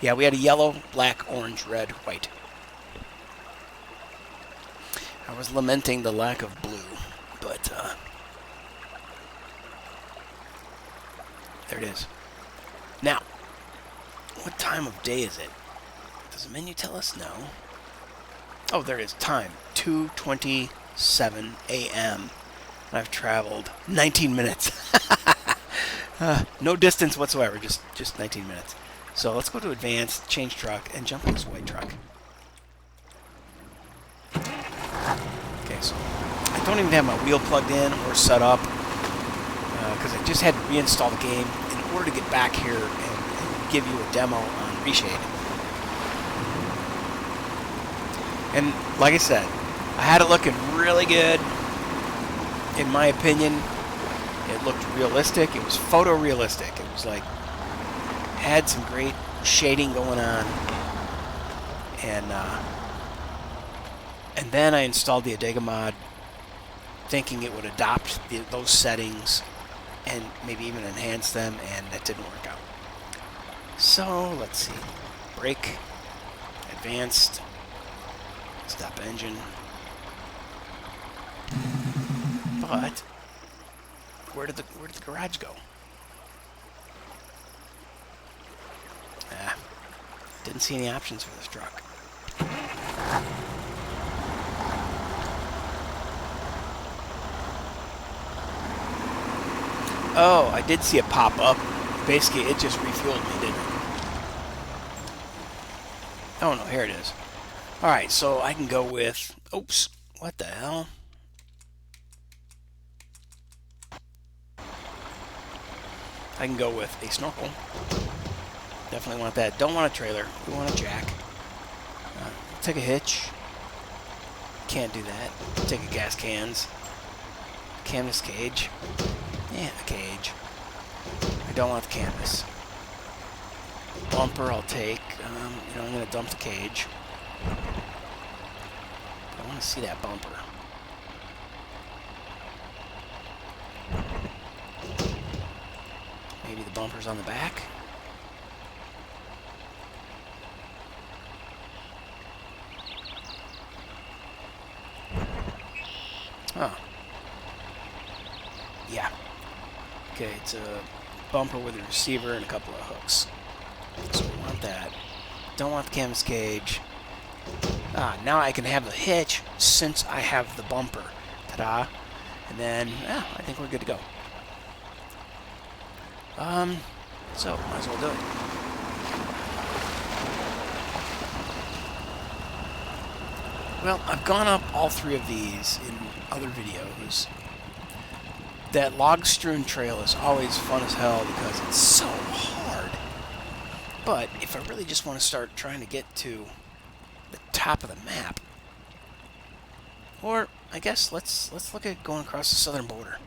Speaker 1: Yeah, we had a yellow, black, orange, red, white. I was lamenting the lack of blue, but there it is. Now, what time of day is it? Does the menu tell us? No. Oh, there it is. Time, 2:27 a.m. I've traveled 19 minutes. No distance whatsoever, just 19 minutes. So let's go to advanced, change truck, and jump in this white truck. Okay, so I don't even have my wheel plugged in or set up because I just had to reinstall the game in order to get back here and give you a demo on Reshade. And like I said, I had it looking really good. In my opinion, it looked realistic. It was photorealistic. It was like, had some great shading going on. And then I installed the Adega mod, thinking it would adopt those settings and maybe even enhance them, and that didn't work out. So, let's see. Brake, advanced, stop engine. But where did the garage go? Didn't see any options for this truck. Oh, I did see it pop up. Basically, it just refueled me, didn't it? Oh no, here it is. Alright, so I can go with... Oops, what the hell? I can go with a snorkel. Definitely want that. Don't want a trailer. We want a jack. Take a hitch. Can't do that. Take a gas cans. Canvas cage. Yeah, a cage. I don't want the canvas. Bumper I'll take. I'm going to dump the cage. I want to see that bumper. Maybe the bumper's on the back. Oh. Yeah. Okay, it's a bumper with a receiver and a couple of hooks. So we want that. Don't want the canvas cage. Now I can have the hitch since I have the bumper. Ta-da. And then, I think we're good to go. So, might as well do it. Well, I've gone up all three of these in other videos. That log-strewn trail is always fun as hell because it's so hard. But if I really just want to start trying to get to the top of the map, or I guess let's look at going across the southern border.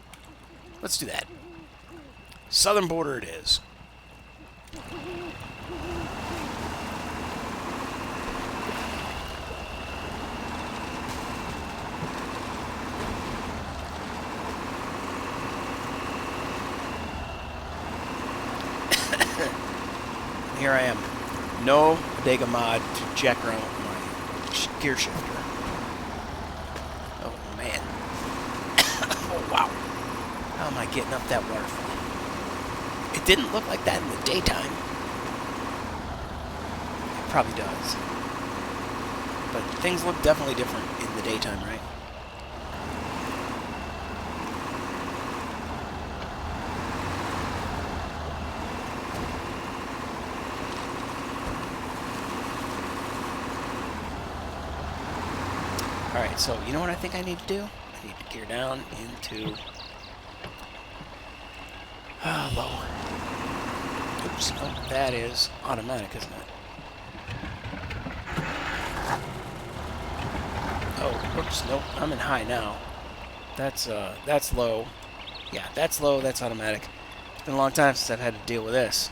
Speaker 1: Let's do that. Southern border it is. Here I am. No Adega mod to jack around with my gear shifter. Oh man. Oh wow. How am I getting up that waterfall? It didn't look like that in the daytime. It probably does. But things look definitely different in the daytime, right? Alright, so you know what I think I need to do? I need to gear down into low. Oops, oh, that is automatic, isn't it? Oh, whoops, nope, I'm in high now. That's low. Yeah, that's low, that's automatic. It's been a long time since I've had to deal with this.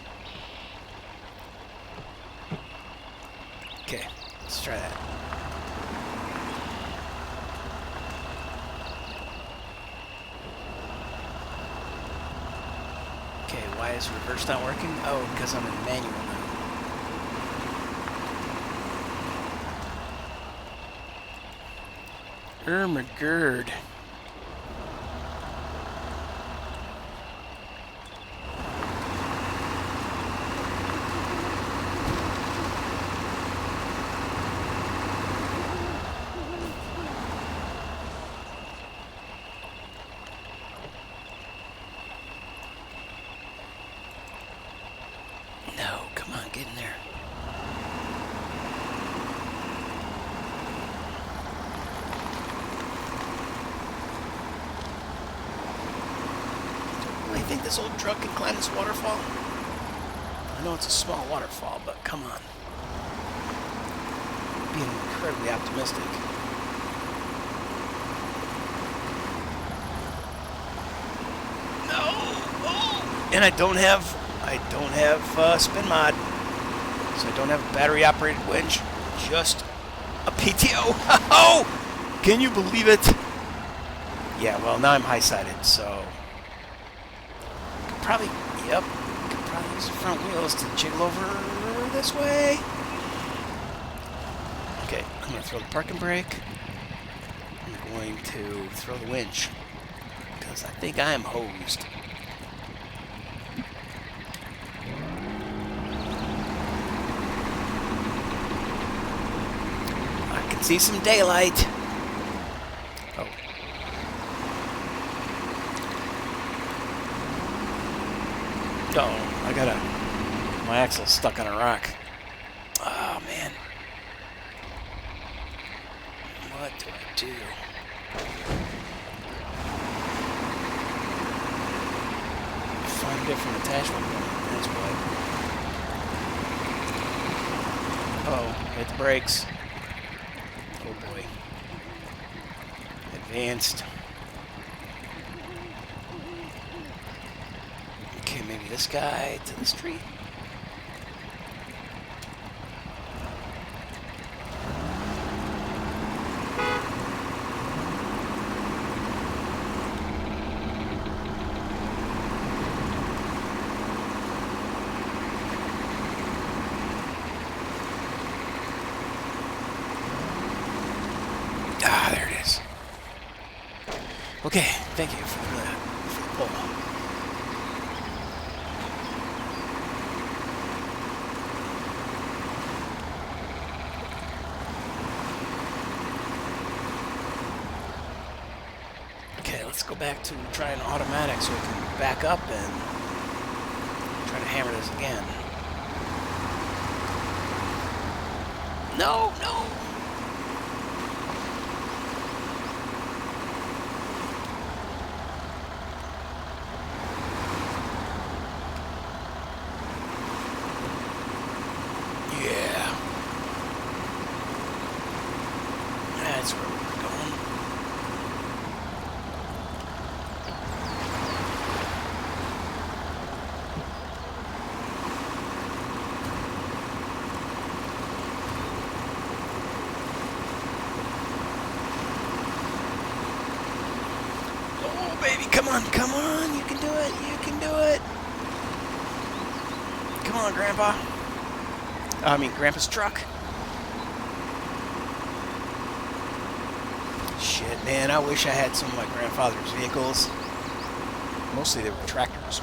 Speaker 1: Okay, let's try that. Okay, why is reverse not working? Oh, because I'm in manual now. Ermagerd. No, come on, get in there. I think this old truck can climb this waterfall. I know it's a small waterfall, but come on. Being incredibly optimistic. No! Oh! And I don't have spin mod, so I don't have a battery operated winch. Just a PTO. Oh! Can you believe it? Yeah. Well, now I'm high sided, so. Probably, yep. Could probably use the front wheels to jiggle over this way. Okay, I'm going to throw the parking brake. I'm going to throw the winch because I think I am hosed. I can see some daylight. Oh. Oh, I got my axle's stuck on a rock. Oh, man. What do I do? Find a different attachment point. That's what. Oh, hit the brakes. Oh, boy. Advanced. Okay, maybe this guy to the street. Ah, there it is. Okay, thank you for the pull. Let's go back to trying automatic so we can back up and try to hammer this again. No, no. Yeah. That's where we're going. Baby, come on, you can do it, you can do it. Come on, Grandpa. I mean, Grandpa's truck. Shit, man, I wish I had some of my grandfather's vehicles. Mostly they were tractors.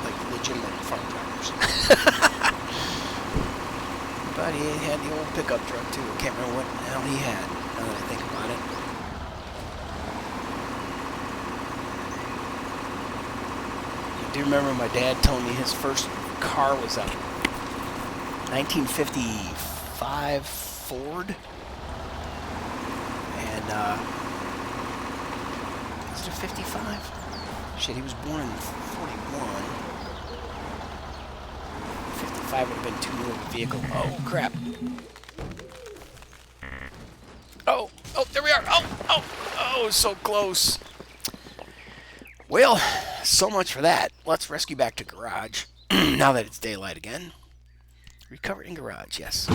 Speaker 1: Like legitimate farm tractors. But he had the old pickup truck, too. I can't remember what the hell he had, now that I think about it. I do remember my dad telling me his first car was a 1955 Ford. And, is it a 55? Shit, he was born in 41. 55 would have been too new of a vehicle. Oh, crap. Oh, there we are. Oh, so close. Well, so much for that. Let's rescue back to garage. Now that it's daylight again. Recover in garage, yes.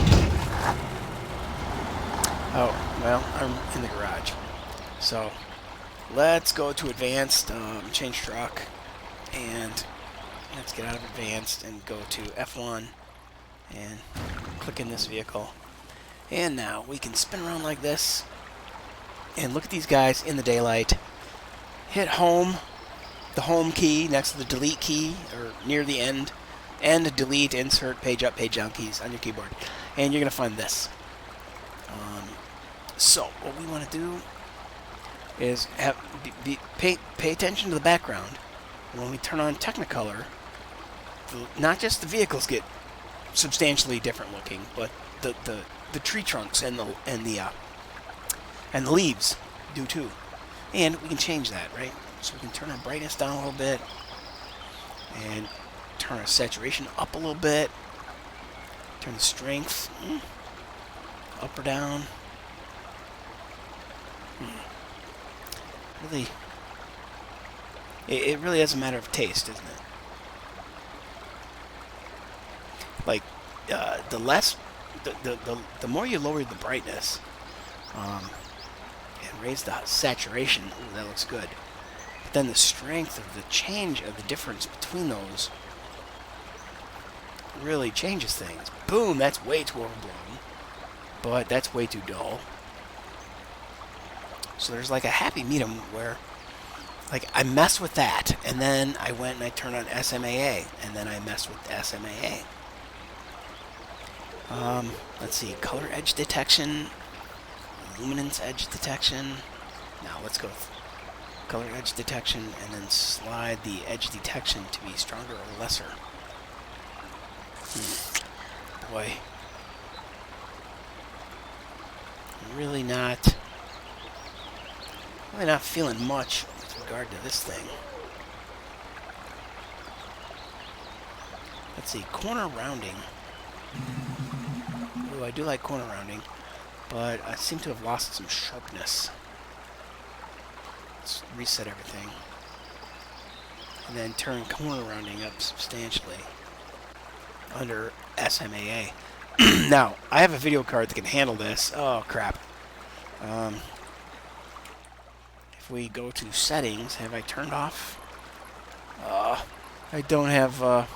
Speaker 1: Oh, well, I'm in the garage. So, let's go to advanced, change truck, and let's get out of advanced and go to F1 and click in this vehicle. And now we can spin around like this and look at these guys in the daylight. Hit home, the home key next to the delete key, or near the end, and delete, insert, page up, page down keys on your keyboard. And you're going to find this. So what we want to do is pay attention to the background. When we turn on Technicolor, not just the vehicles get substantially different looking, but the tree trunks and the leaves do too. And we can change that, right? So we can turn our brightness down a little bit and turn our saturation up a little bit. Turn the strength up or down. Really, it really is a matter of taste, isn't it? Like, the more you lower the brightness, and raise the saturation, ooh, that looks good. But then the strength of the change of the difference between those really changes things. Boom, that's way too overblown, but that's way too dull. So there's like a happy medium where, like, I mess with that, and then I went and I turned on SMAA, and then I messed with SMAA. Let's see, color edge detection, luminance edge detection. Now let's go with color edge detection, and then slide the edge detection to be stronger or lesser. Boy, really not feeling much with regard to this thing. Let's see, corner rounding. Ooh, I do like corner rounding, but I seem to have lost some sharpness. Let's reset everything. And then turn corner rounding up substantially under SMAA. Now, I have a video card that can handle this. Oh, crap. If we go to settings, have I turned off? I don't have the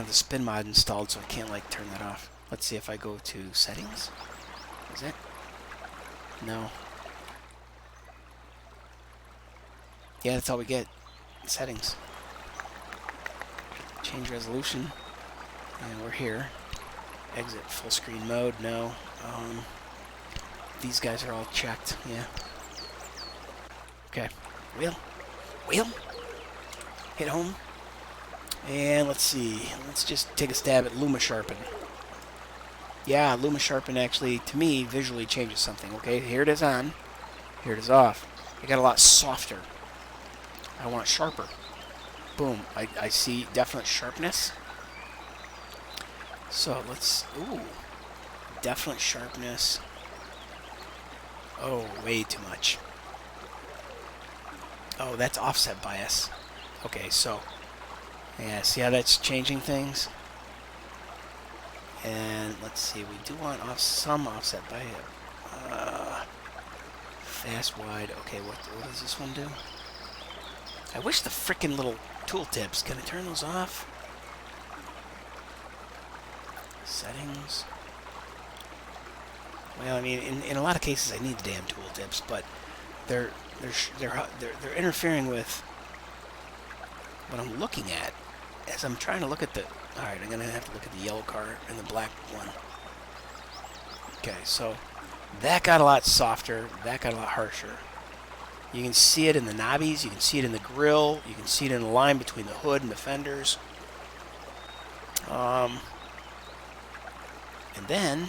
Speaker 1: spin mod installed, so I can't like turn that off. Let's see if I go to settings. Is it? No. Yeah, that's all we get. Settings. Change resolution. And we're here. Exit full screen mode. No. These guys are all checked. Yeah. Okay. Wheel. Hit home. And let's see. Let's just take a stab at Luma Sharpen. Yeah, Luma Sharpen actually, to me, visually changes something. Okay, here it is on. Here it is off. It got a lot softer. I want sharper. Boom. I see definite sharpness. So let's... Ooh. Definite sharpness. Oh, way too much. Oh, that's offset bias. Okay, so... Yeah, see how that's changing things? And let's see, we do want some offset bias. Fast, wide. Okay, what does this one do? I wish the frickin' little tooltips. Can I turn those off? Settings. Well, I mean, in a lot of cases, I need the damn tooltips, but they're interfering with what I'm looking at as I'm trying to look at the. All right, I'm gonna have to look at the yellow car and the black one. Okay, so that got a lot softer. That got a lot harsher. You can see it in the knobbies. You can see it in the grill. You can see it in the line between the hood and the fenders. And then,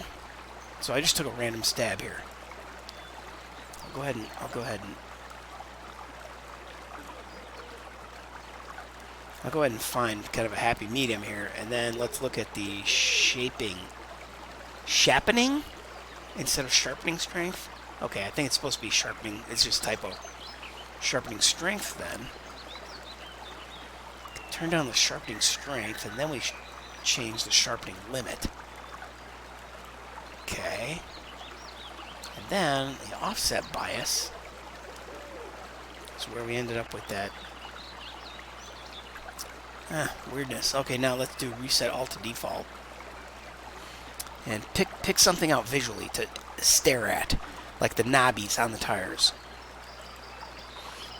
Speaker 1: so I just took a random stab here. I'll go ahead and find kind of a happy medium here, and then let's look at the shaping. Sharpening instead of sharpening strength. Okay, I think it's supposed to be sharpening. It's just typo. Sharpening strength then. Turn down the sharpening strength, and then we change the sharpening limit. then the offset bias is where we ended up with that weirdness. Okay, now let's do reset all to default. And pick something out visually to stare at, like the knobbies on the tires.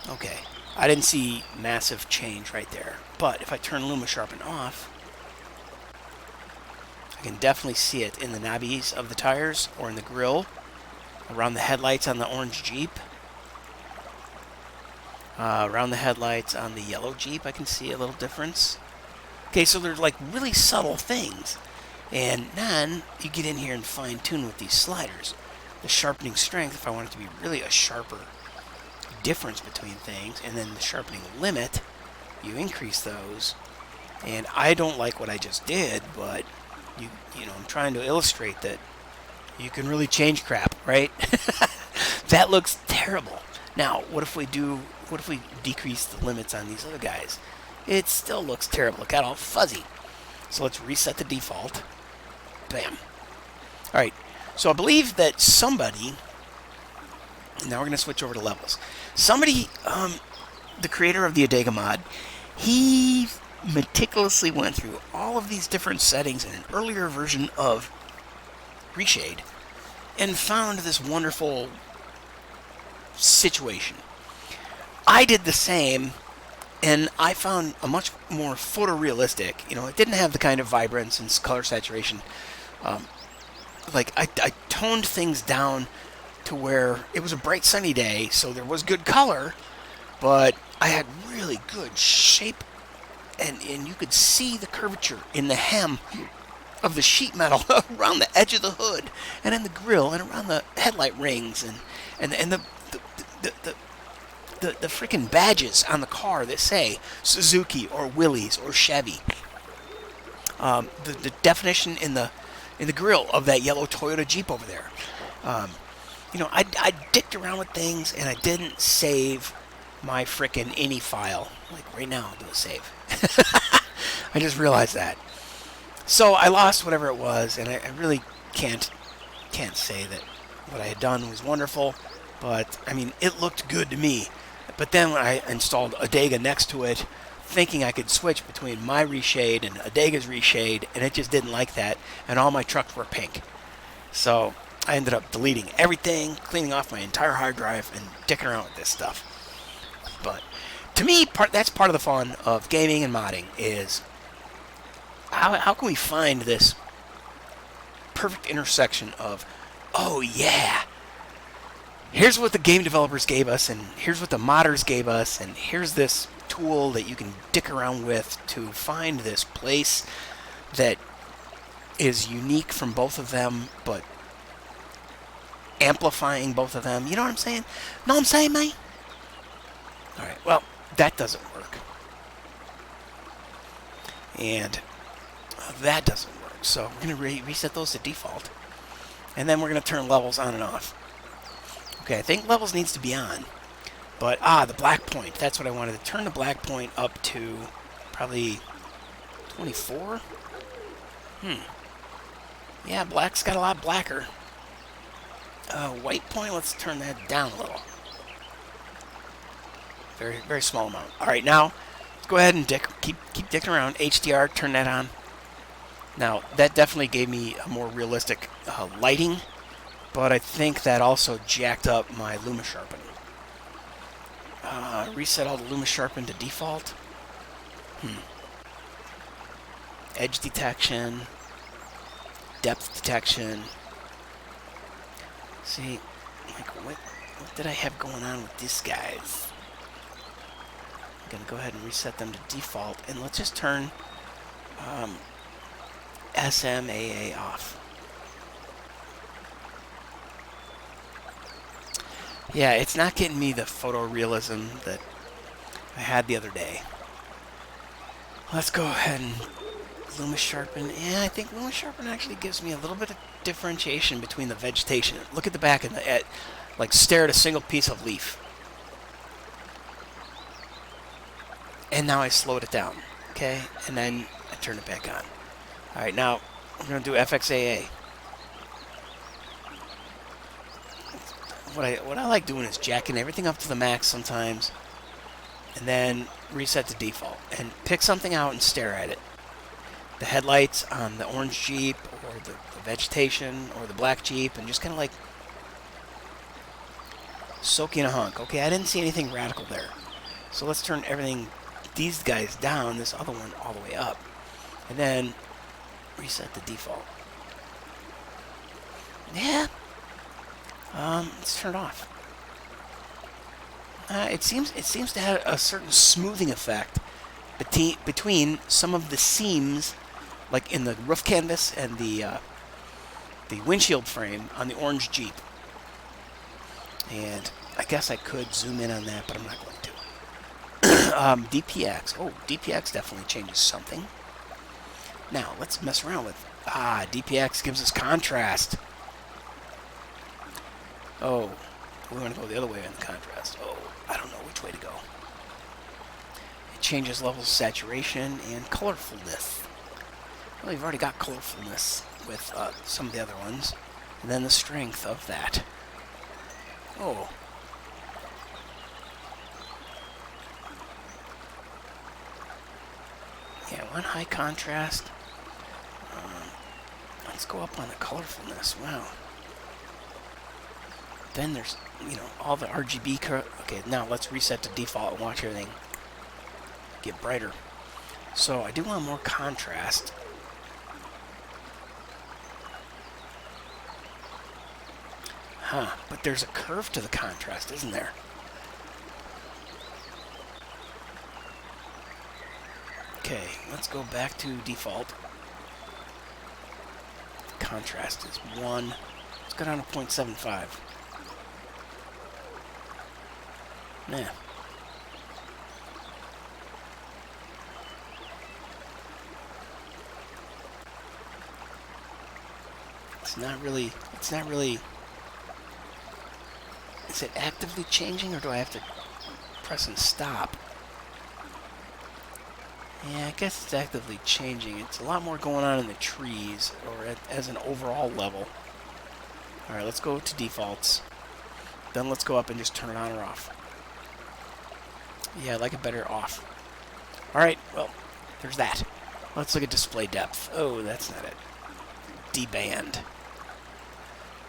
Speaker 1: Okay, I didn't see massive change right there. But if I turn Luma Sharpen off, I can definitely see it in the knobbies of the tires or in the grill, around the headlights on the orange Jeep. Around the headlights on the yellow Jeep, I can see a little difference. Okay, so they're like really subtle things. And then you get in here and fine tune with these sliders. The sharpening strength, if I want it to be really a sharper difference between things, and then the sharpening limit, you increase those. And I don't like what I just did, but you know, I'm trying to illustrate that you can really change crap, right? That looks terrible. Now, what if we decrease the limits on these other guys? It still looks terrible. It got all fuzzy. So let's reset the default. Bam. All right. So I believe that somebody, now we're going to switch over to levels. Somebody, the creator of the Adega mod, he meticulously went through all of these different settings in an earlier version of Reshade and found this wonderful situation. I did the same, and I found a much more photorealistic, you know, it didn't have the kind of vibrance and color saturation. Like, I toned things down to where it was a bright sunny day, so there was good color, but I had really good shape, and you could see the curvature in the hem of the sheet metal around the edge of the hood, and in the grill, and around the headlight rings, and the freaking badges on the car that say Suzuki or Willys or Chevy. The definition in the grill of that yellow Toyota Jeep over there. You know, I dicked around with things, and I didn't save my frickin' ini file. Like right now, I'll do a save. I just realized that. So I lost whatever it was, and I really can't say that what I had done was wonderful. But I mean, it looked good to me. But then when I installed Adega next to it, thinking I could switch between my Reshade and Adega's Reshade, and it just didn't like that, and all my trucks were pink. So I ended up deleting everything, cleaning off my entire hard drive, and dicking around with this stuff. But to me, that's part of the fun of gaming and modding, is how can we find this perfect intersection of, oh yeah, here's what the game developers gave us, and here's what the modders gave us, and here's this tool that you can dick around with to find this place that is unique from both of them, but amplifying both of them. You know what I'm saying? Know what I'm saying, mate? Alright, well, that doesn't work. And that doesn't work. So we're going to reset those to default. And then we're going to turn levels on and off. Okay, I think levels needs to be on. But, the black point. That's what I wanted to turn the black point up to probably 24. Yeah, black's got a lot blacker. White point, let's turn that down a little. Very, very small amount. All right, now, let's go ahead and keep dicking around. HDR, turn that on. Now, that definitely gave me a more realistic lighting, but I think that also jacked up my Luma Sharpen. Reset all the Luma Sharpen to default. Edge detection. Depth detection. See, like, what did I have going on with these guys? I'm going to go ahead and reset them to default, and let's just turn SMAA off. Yeah, it's not getting me the photorealism that I had the other day. Let's go ahead and Luma Sharpen. Yeah, I think Luma Sharpen actually gives me a little bit of differentiation between the vegetation. Look at the back and like stare at a single piece of leaf. And now I slowed it down. Okay, and then I turn it back on. All right, now we're going to do FXAA. what I like doing is jacking everything up to the max sometimes, and then reset to default and pick something out and stare at it. The headlights on the orange Jeep, or the vegetation, or the black Jeep, and just kind of like soak in a hunk. Okay, I didn't see anything radical there. So let's turn everything, these guys down, this other one all the way up. And then reset the default. Yeah. Let's turn it off. It seems to have a certain smoothing effect between some of the seams, like in the roof canvas and the windshield frame on the orange Jeep. And I guess I could zoom in on that, but I'm not going to. DPX. Oh, DPX definitely changes something. Now, let's mess around with... DPX gives us contrast. Oh, we want to go the other way on the contrast. Oh, I don't know which way to go. It changes levels of saturation and colorfulness. Well, you've already got colorfulness with some of the other ones. And then the strength of that. Oh. Yeah, one high contrast. Let's go up on the colorfulness. Wow. Then there's, all the RGB. Okay, now let's reset to default and watch everything get brighter. So I do want more contrast. But there's a curve to the contrast, isn't there? Okay, let's go back to default. Contrast is 1. Let's go down to 0.75. Yeah. It's not really... Is it actively changing, or do I have to press and stop? Yeah, I guess it's actively changing. It's a lot more going on in the trees, or as an overall level. Alright, let's go to defaults. Then let's go up and just turn it on or off. Yeah, I like it better off. Alright, well, there's that. Let's look at display depth. Oh, that's not it. D-band.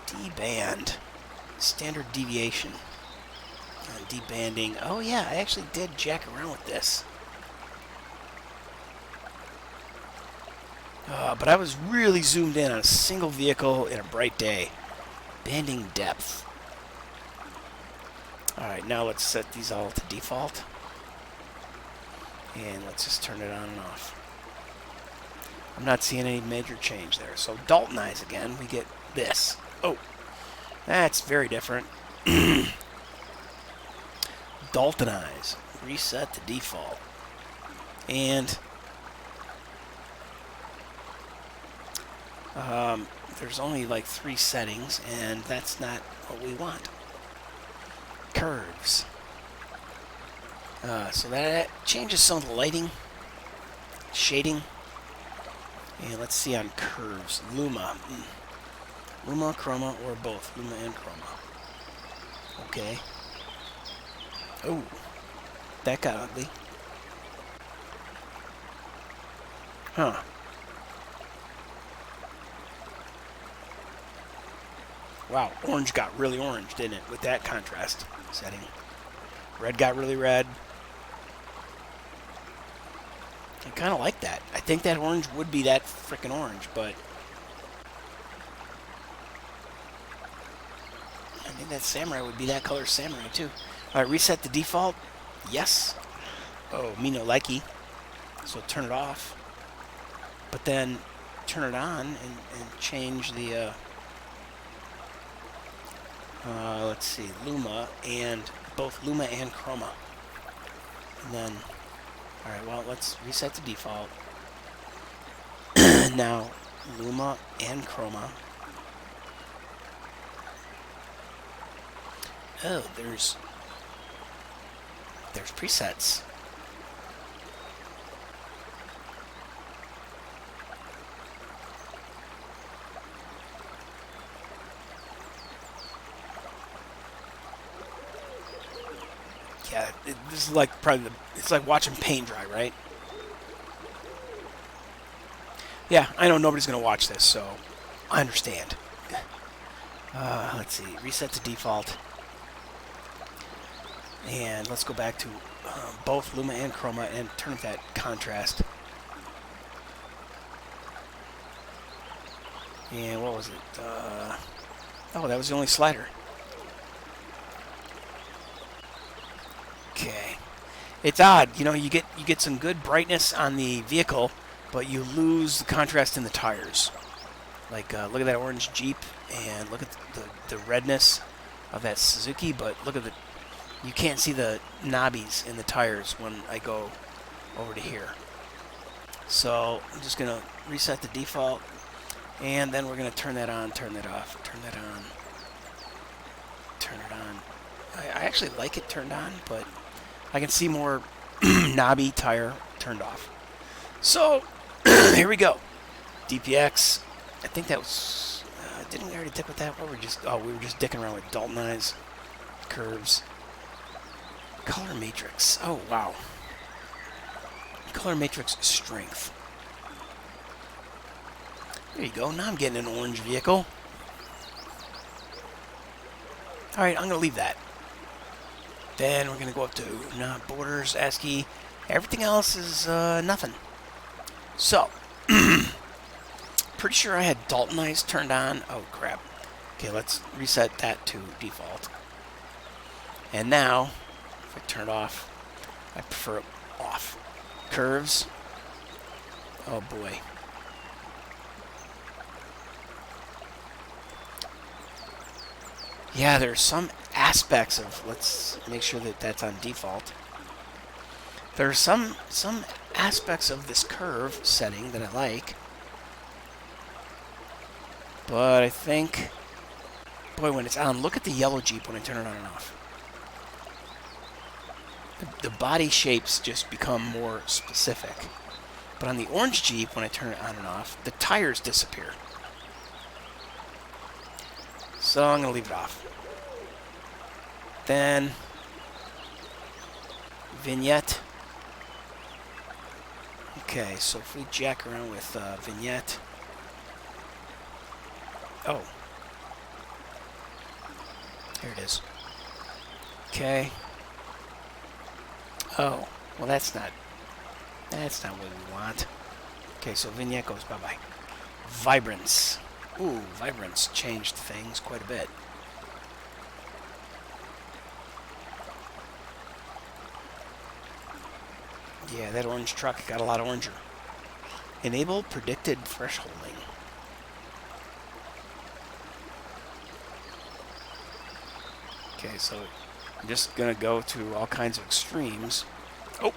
Speaker 1: D-band. Standard deviation. Debanding. Oh yeah, I actually did jack around with this. But I was really zoomed in on a single vehicle in a bright day. Banding depth. Alright, now let's set these all to default. And let's just turn it on and off. I'm not seeing any major change there. So Daltonize again, we get this. Oh, that's very different. Daltonize. Reset to default. And there's only like 3 settings, and that's not what we want. Curves. So that changes some of the lighting, shading. And let's see on curves. Luma. Luma, chroma, or both. Luma and chroma. Okay. Oh, that got ugly. Huh. Wow, orange got really orange, didn't it, with that contrast setting. Red got really red. I kind of like that. I think that orange would be that frickin' orange, but I think that samurai would be that color samurai too. Alright, reset the default. Yes. Oh, me no likey. So turn it off. But then turn it on and change the let's see, Luma, and both Luma and chroma. And then, alright, well, let's reset to default. Now, Luma and chroma. Oh, there's presets. Yeah, this is like probably it's like watching paint dry, right? Yeah, I know nobody's gonna watch this, so I understand. Let's see, reset to default, and let's go back to both Luma and Chroma and turn up that contrast. And what was it? Oh, that was the only slider. Okay, it's odd. You know, you get some good brightness on the vehicle, but you lose the contrast in the tires. Like, look at that orange Jeep, and look at the redness of that Suzuki, but look at you can't see the knobbies in the tires when I go over to here. So I'm just going to reset the default, and then we're going to turn that on, turn that off, turn that on, turn it on. I actually like it turned on, but I can see more knobby tire turned off. So here we go. DPX. I think that was, didn't we already dick with that? Or we were just dicking around with Daltonized curves. Color matrix. Oh, wow. Color matrix strength. There you go. Now I'm getting an orange vehicle. Alright, I'm going to leave that. Then we're going to go up to borders, ASCII. Everything else is nothing. So, pretty sure I had Daltonized turned on. Oh, crap. Okay, let's reset that to default. And now, if I turn it off, I prefer it off. Curves. Oh, boy. Yeah, there's some aspects of, let's make sure that that's on default. There are some aspects of this curve setting that I like. But I think, boy, when it's on, look at the yellow Jeep when I turn it on and off. The body shapes just become more specific. But on the orange Jeep, when I turn it on and off, the tires disappear. So I'm going to leave it off. Then, vignette. Okay, so if we jack around with vignette. Oh. Here it is. Okay. Oh, well that's not what we want. Okay, so vignette goes bye-bye. Vibrance. Ooh, vibrance changed things quite a bit. Yeah, that orange truck got a lot oranger. Enable predicted thresholding. Okay, so I'm just going to go to all kinds of extremes. Oh!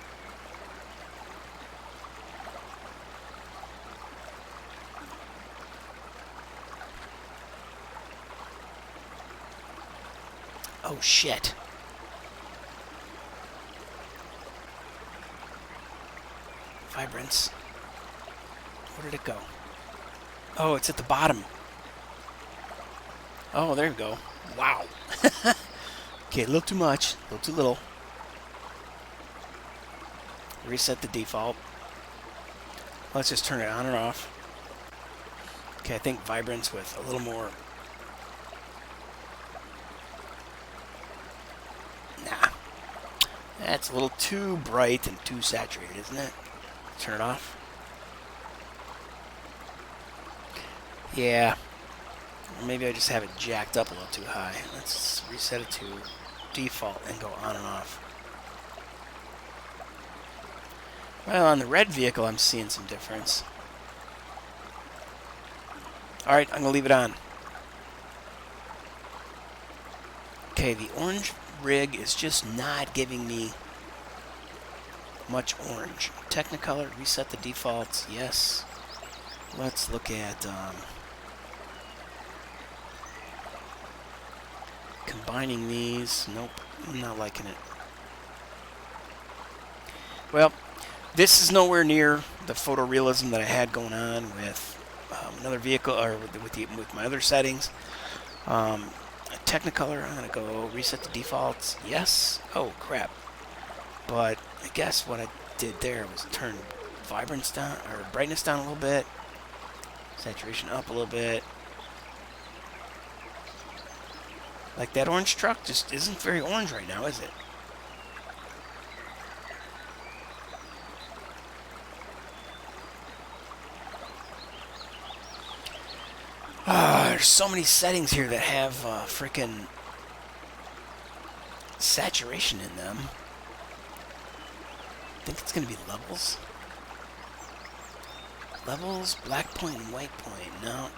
Speaker 1: Oh, shit. Vibrance. Where did it go? Oh, it's at the bottom. Oh, there we go. Wow. Okay, a little too much, a little too little. Reset the default. Let's just turn it on and off. Okay, I think vibrance with a little more. Nah. That's a little too bright and too saturated, isn't it? Turn it off. Yeah. Maybe I just have it jacked up a little too high. Let's reset it to default and go on and off. Well, on the red vehicle, I'm seeing some difference. Alright, I'm going to leave it on. Okay, the orange rig is just not giving me much orange. Technicolor, reset the defaults, yes. Let's look at combining these. Nope, I'm not liking it. Well, this is nowhere near the photorealism that I had going on with another vehicle, or with my other settings. Technicolor, I'm going to go reset the defaults. Yes. Oh, crap. But I guess what I did there was turn vibrance down, or brightness down a little bit, saturation up a little bit. Like that orange truck just isn't very orange right now, is it? There's so many settings here that have freaking saturation in them. I think it's going to be levels. Levels, black point and white point. No.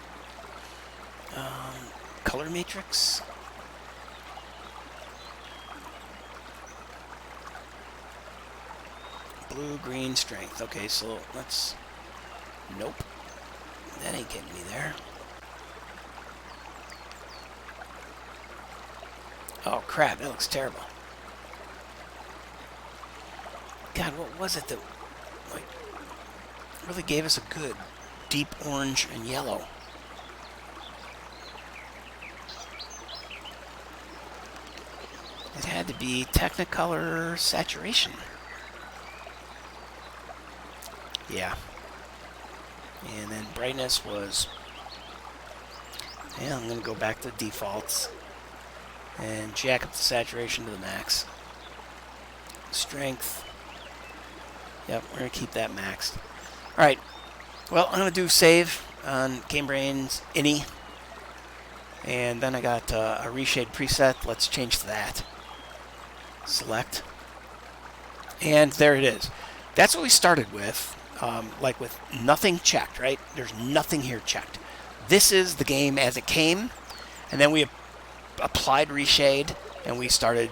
Speaker 1: Color matrix. Blue, green, strength. Okay, so let's... Nope. That ain't getting me there. Oh crap, that looks terrible. God, what was it that like really gave us a good deep orange and yellow? It had to be Technicolor saturation. Yeah. And then brightness was... Yeah, I'm going to go back to defaults and jack up the saturation to the max. Strength. Yep, we're going to keep that maxed. Alright, well, I'm going to do save on GameBrain's INI. And then I got a Reshade preset. Let's change to that. Select. And there it is. That's what we started with. Like with nothing checked, right? There's nothing here checked. This is the game as it came. And then we applied Reshade, and we started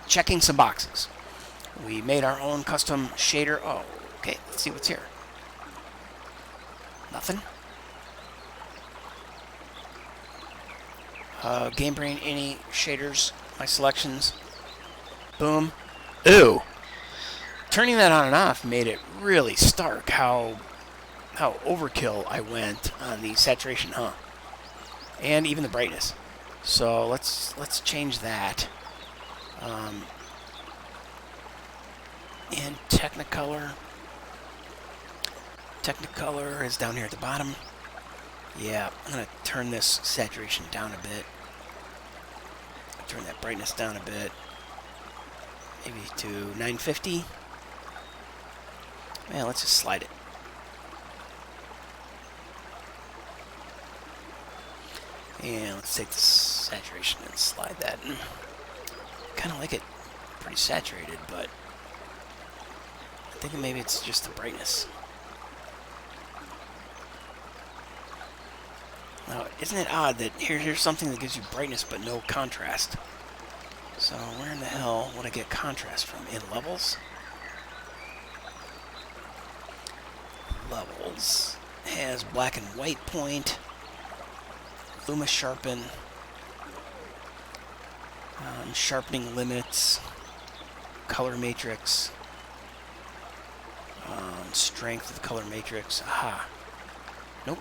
Speaker 1: checking some boxes. We made our own custom shader. Oh, okay, let's see what's here. Nothing. GameBrain, any shaders, my selections. Boom. Ooh. Turning that on and off made it really stark how overkill I went on the saturation, huh? And even the brightness. So let's change that. And Technicolor. Technicolor is down here at the bottom. Yeah, I'm gonna turn this saturation down a bit. Turn that brightness down a bit. Maybe to 950. Yeah, let's just slide it. And let's take the saturation and slide that in. Kind of like it pretty saturated, but I think maybe it's just the brightness. Now, isn't it odd that here's something that gives you brightness but no contrast? So where in the hell would I get contrast from? In levels? Levels has black and white point, Luma sharpen, sharpening limits, color matrix, strength of the color matrix. Aha. Nope.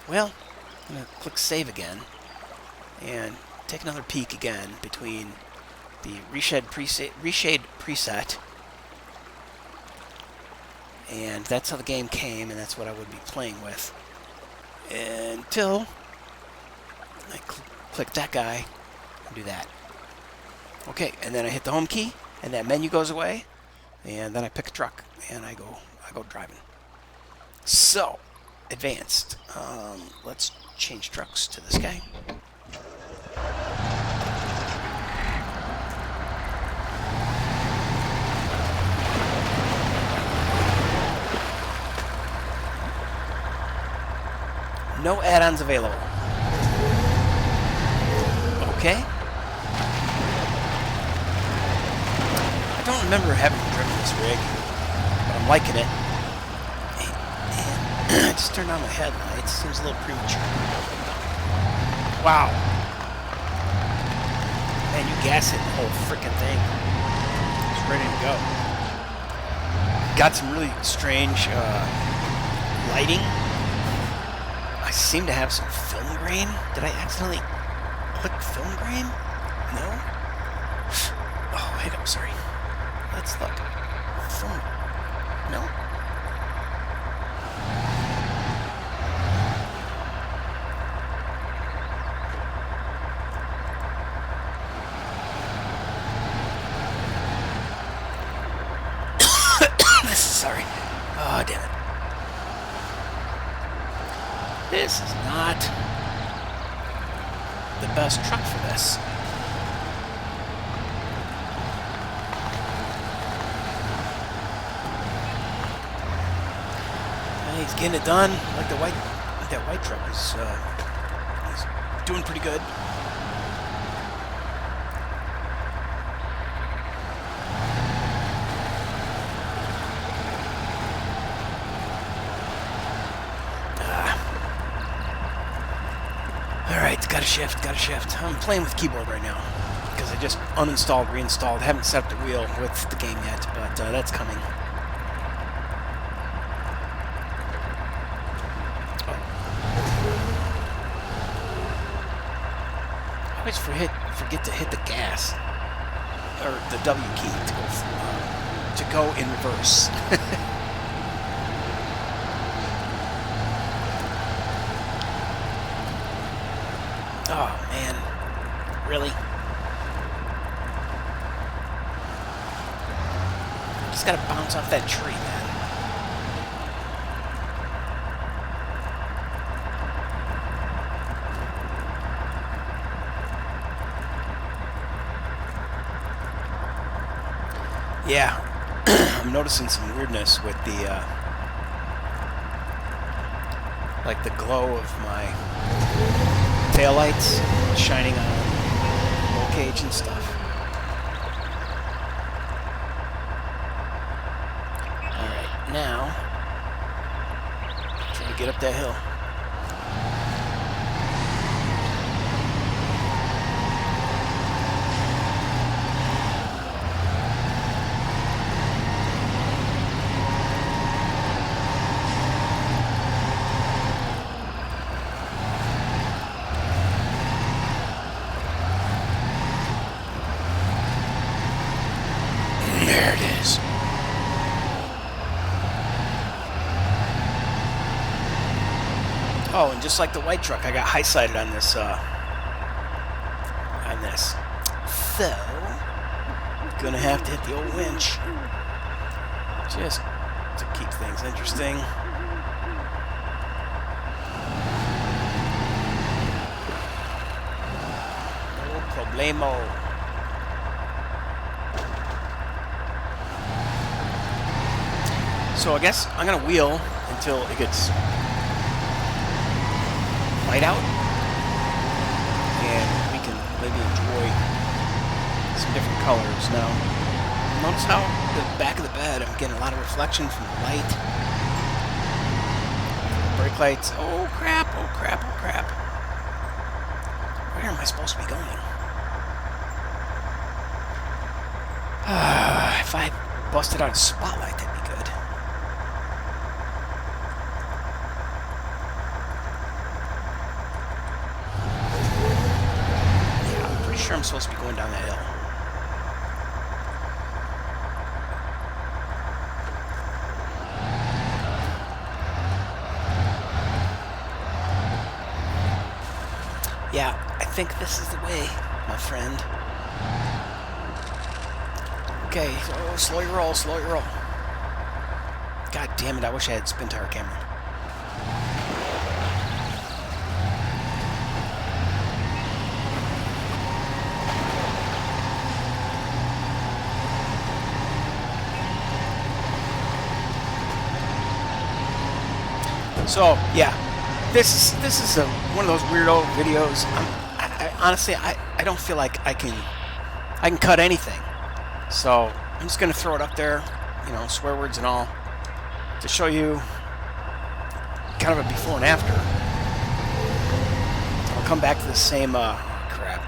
Speaker 1: Well, I'm going to click save again and take another peek again between the Reshade preset, and that's how the game came, and that's what I would be playing with until I click that guy and do that. Okay, and then I hit the home key, and that menu goes away, and then I pick a truck and I go driving. So, advanced. Let's change trucks to this guy. No add-ons available. Okay. I don't remember having driven this rig, but I'm liking it. And I just turned on my headlights. Seems a little premature. Wow. Man, you gas it the whole frickin' thing. It's ready to go. Got some really strange lighting. I seem to have some film grain. Did I accidentally click film grain? No? Oh, hiccup, sorry. Let's look. Phone. No? Sorry. Oh, damn it. This is not the best truck for this. He's getting it done. Like that white truck is he's doing pretty good. Alright, gotta shift. I'm playing with keyboard right now because I just uninstalled, reinstalled. Haven't set up the wheel with the game yet, but that's coming. I always forget to hit the gas or the W key to go in reverse. Oh man, really? Just gotta bounce off that tree, man. Yeah, I'm noticing some weirdness with the, like the glow of my taillights shining on roll cage and stuff. Alright, now, trying to get up that hill. There it is. Oh, and just like the white truck, I got high-sighted on this, So, gonna have to hit the old winch. Just to keep things interesting. No problemo. So I guess I'm gonna wheel until it gets light out, and we can maybe enjoy some different colors. Now, notice how the back of the bed, I'm getting a lot of reflection from the light. Brake lights. Oh crap! Oh crap! Oh crap! Where am I supposed to be going? If I busted out a spotlight, that'd be good. Sure, I'm supposed to be going down that hill. Yeah, I think this is the way, my friend. Okay, so slow your roll, slow your roll. God damn it, I wish I had spin tire camera. So yeah, this is one of those weirdo videos. I honestly don't feel like I can cut anything. So I'm just gonna throw it up there, you know, swear words and all, to show you kind of a before and after. I'll come back to the same crap.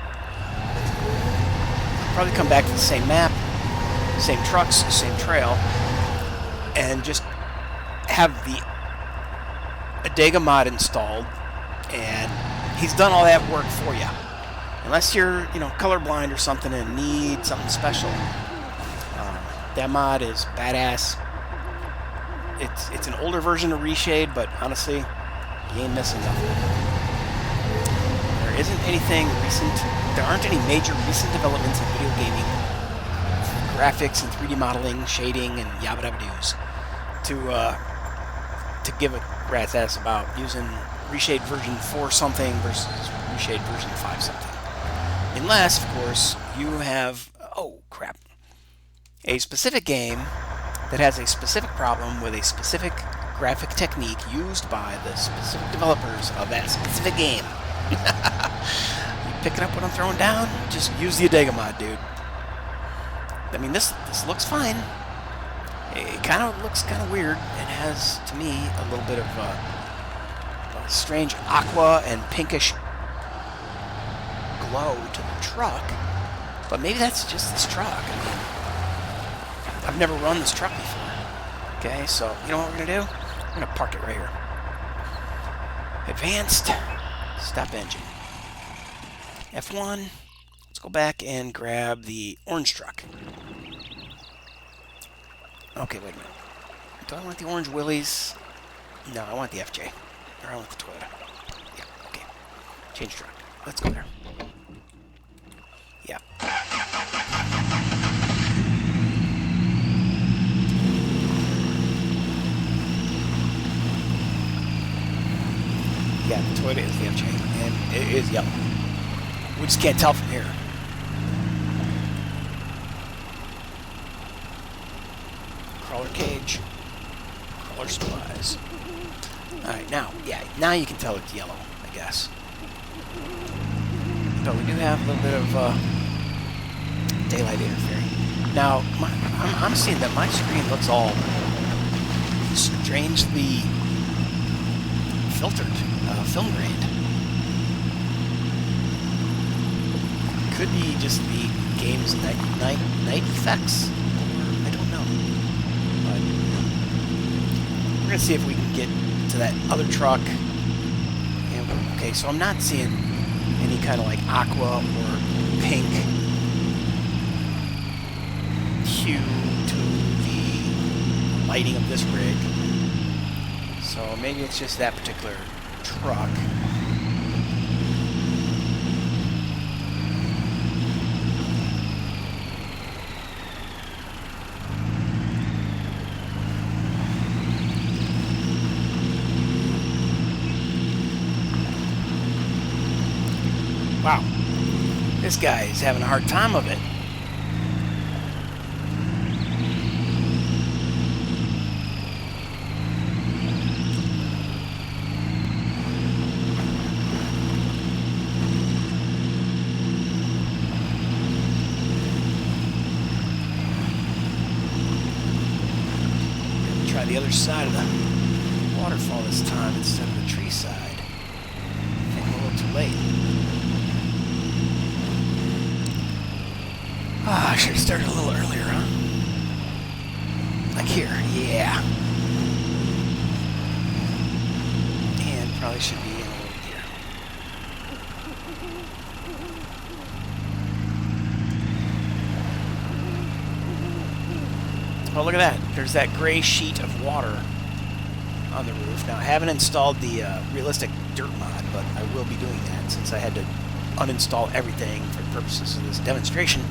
Speaker 1: Probably come back to the same map, same trucks, same trail, and just have the Adega mod installed, and he's done all that work for you. Unless you're, colorblind or something and need something special. That mod is badass. It's an older version of Reshade, but honestly, you ain't missing nothing. There isn't anything recent. There aren't any major recent developments in video gaming, graphics and 3D modeling, shading, and yabba dabba doos to give a rat's ass about using Reshade version 4 something versus Reshade version 5 something. Unless, of course, you have, a specific game that has a specific problem with a specific graphic technique used by the specific developers of that specific game. You picking up what I'm throwing down? Just use the Adega mod, dude. I mean, this looks fine. It kind of looks kind of weird. It has, to me, a little bit of a strange aqua and pinkish glow to the truck. But maybe that's just this truck. I mean, I've never run this truck before. Okay, so you know what we're going to do? We're going to park it right here. Advanced. Stop engine. F1. Let's go back and grab the orange truck. Okay, wait a minute. Do I want the orange Willys? No, I want the FJ. Or I want the Toyota. Yeah, okay. Change truck. Let's go there. Yeah. Yeah, the Toyota is the FJ, and it is yellow. We just can't tell from here. Crawler cage. Crawler supplies. Alright, now you can tell it's yellow, I guess. But we do have a little bit of daylight interfering. Now, I'm seeing that my screen looks all strangely filtered, film grained. Could be just the game's night effects. I don't know. But we're gonna see if we can get to that other truck. And, okay, so I'm not seeing any kind of like aqua or pink hue to the lighting of this rig. So maybe it's just that particular truck. Wow, this guy is having a hard time of it. Try the other side of the waterfall this time instead of the tree side. I think we're a little too late. I should have started a little earlier, huh? Like here, yeah. And probably should be in a little gear. Oh, look at that. There's that gray sheet of water on the roof. Now, I haven't installed the realistic dirt mod, but I will be doing that since I had to uninstall everything for the purposes of this demonstration.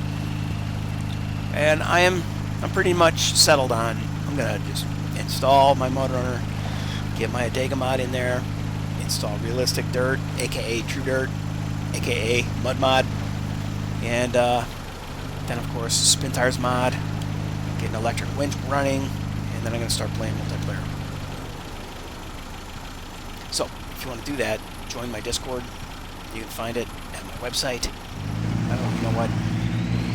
Speaker 1: And I'm pretty much settled on, I'm going to just install my Mudrunner, get my Adega mod in there, install realistic dirt, aka true dirt, aka mud mod, and then of course spin tires mod, get an electric winch running, and then I'm going to start playing multiplayer. So, if you want to do that, join my Discord. You can find it at my website. You know what?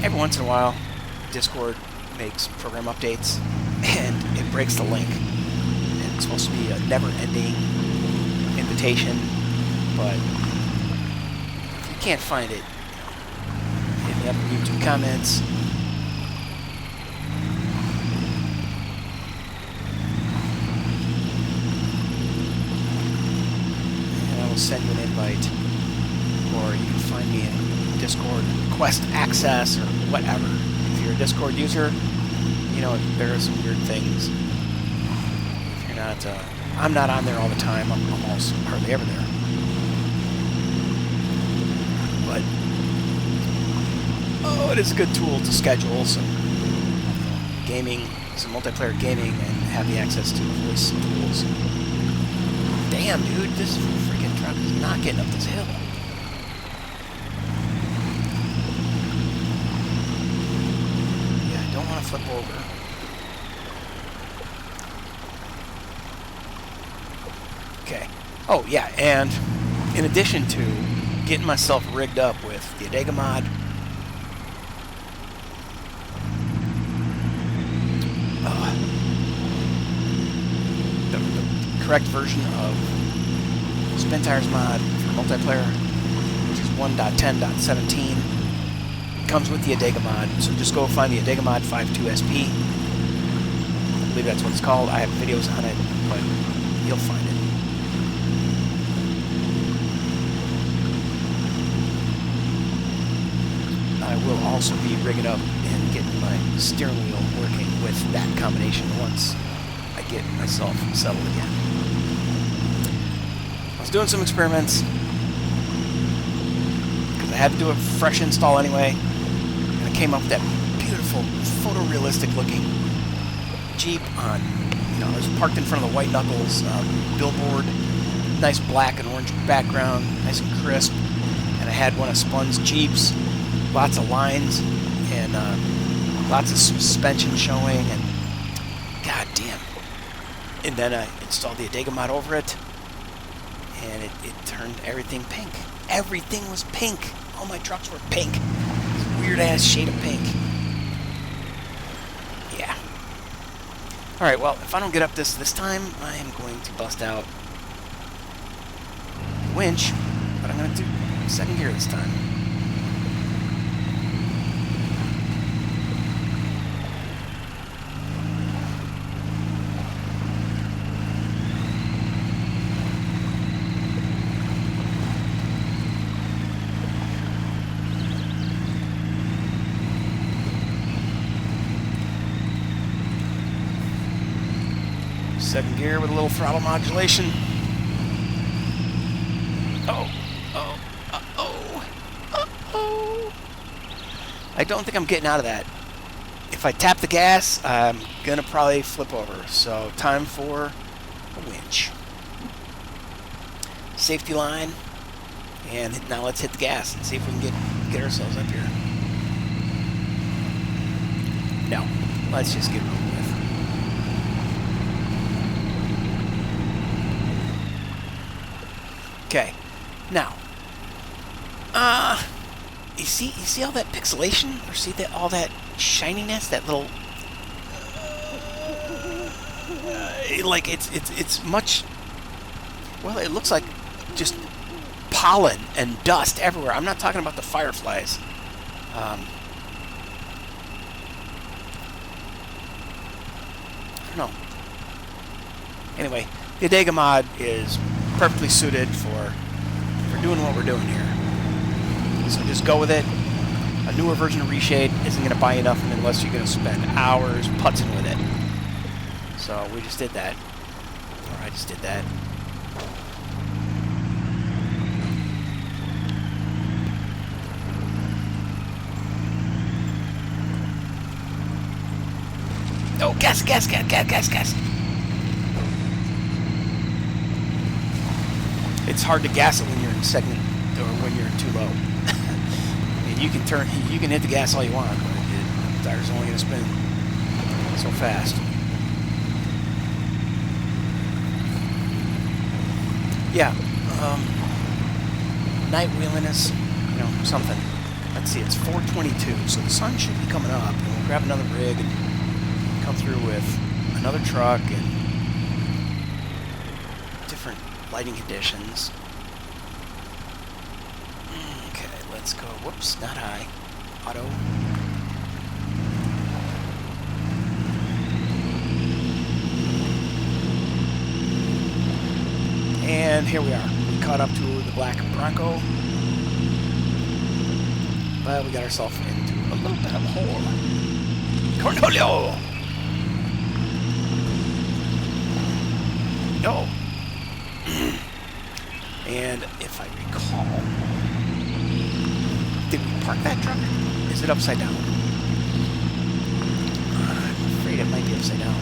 Speaker 1: Every once in a while, Discord makes program updates, and it breaks the link. And it's supposed to be a never-ending invitation, but if you can't find it, hit me up in YouTube comments. And I will send you an invite, or you can find me in Discord quest access or whatever. If you're a Discord user, you know, there are some weird things. If you're not, I'm not on there all the time. I'm almost hardly ever there. But, oh, it is a good tool to schedule some gaming, some multiplayer gaming, and have the access to voice tools. Damn, dude, this freaking truck is not getting up this hill. Yeah, I don't want to flip over. Okay. Oh, yeah, and in addition to getting myself rigged up with the Adega mod, the correct version of Spin Tires mod for multiplayer, which is 1.10.17, comes with the Adega mod. So just go find the Adega mod 52SP. I believe that's what it's called. I have videos on it, but you'll find it. I will also be rigging up and getting my steering wheel working with that combination once I get myself settled again. I was doing some experiments because I had to do a fresh install anyway, and I came up with that beautiful photorealistic looking Jeep on, you know, it was parked in front of the White Knuckles billboard, nice black and orange background, nice and crisp, and I had one of Spun's Jeeps, lots of lines and lots of suspension showing, and god damn. And then I installed the Adega mod over it, and it turned everything pink. Everything was pink. All my trucks were pink. This weird ass shade of pink. Yeah. Alright, well, if I don't get up this time, I am going to bust out the winch, but I'm going to do second gear this time. Second gear with a little throttle modulation. Oh. I don't think I'm getting out of that. If I tap the gas, I'm gonna probably flip over. So time for a winch. Safety line. And now let's hit the gas and see if we can get ourselves up here. No. Let's just get it over with. Okay, now, you see all that pixelation, or see that all that shininess, that little, like it's much, well, it looks like just pollen and dust everywhere. I'm not talking about the fireflies. I don't know. Anyway, the Adega mod is perfectly suited for doing what we're doing here. So just go with it. A newer version of Reshade isn't going to buy you nothing unless you're going to spend hours putzing with it. So we just did that. Or I just did that. Oh, gas. It's hard to gas it when you're in second or when you're too low. I mean, you can hit the gas all you want, but the tire's only going to spin so fast. Yeah, night wheeliness, you know, something. Let's see, it's 4:22, so the sun should be coming up. And we'll grab another rig and come through with another truck and different lighting conditions. Okay, let's go. Whoops, not high. Auto. And here we are. We caught up to the black Bronco. But we got ourselves into a little bit of a hole. Cornholio! No. And if I recall, did we park that truck? Is it upside down? I'm afraid it might be upside down.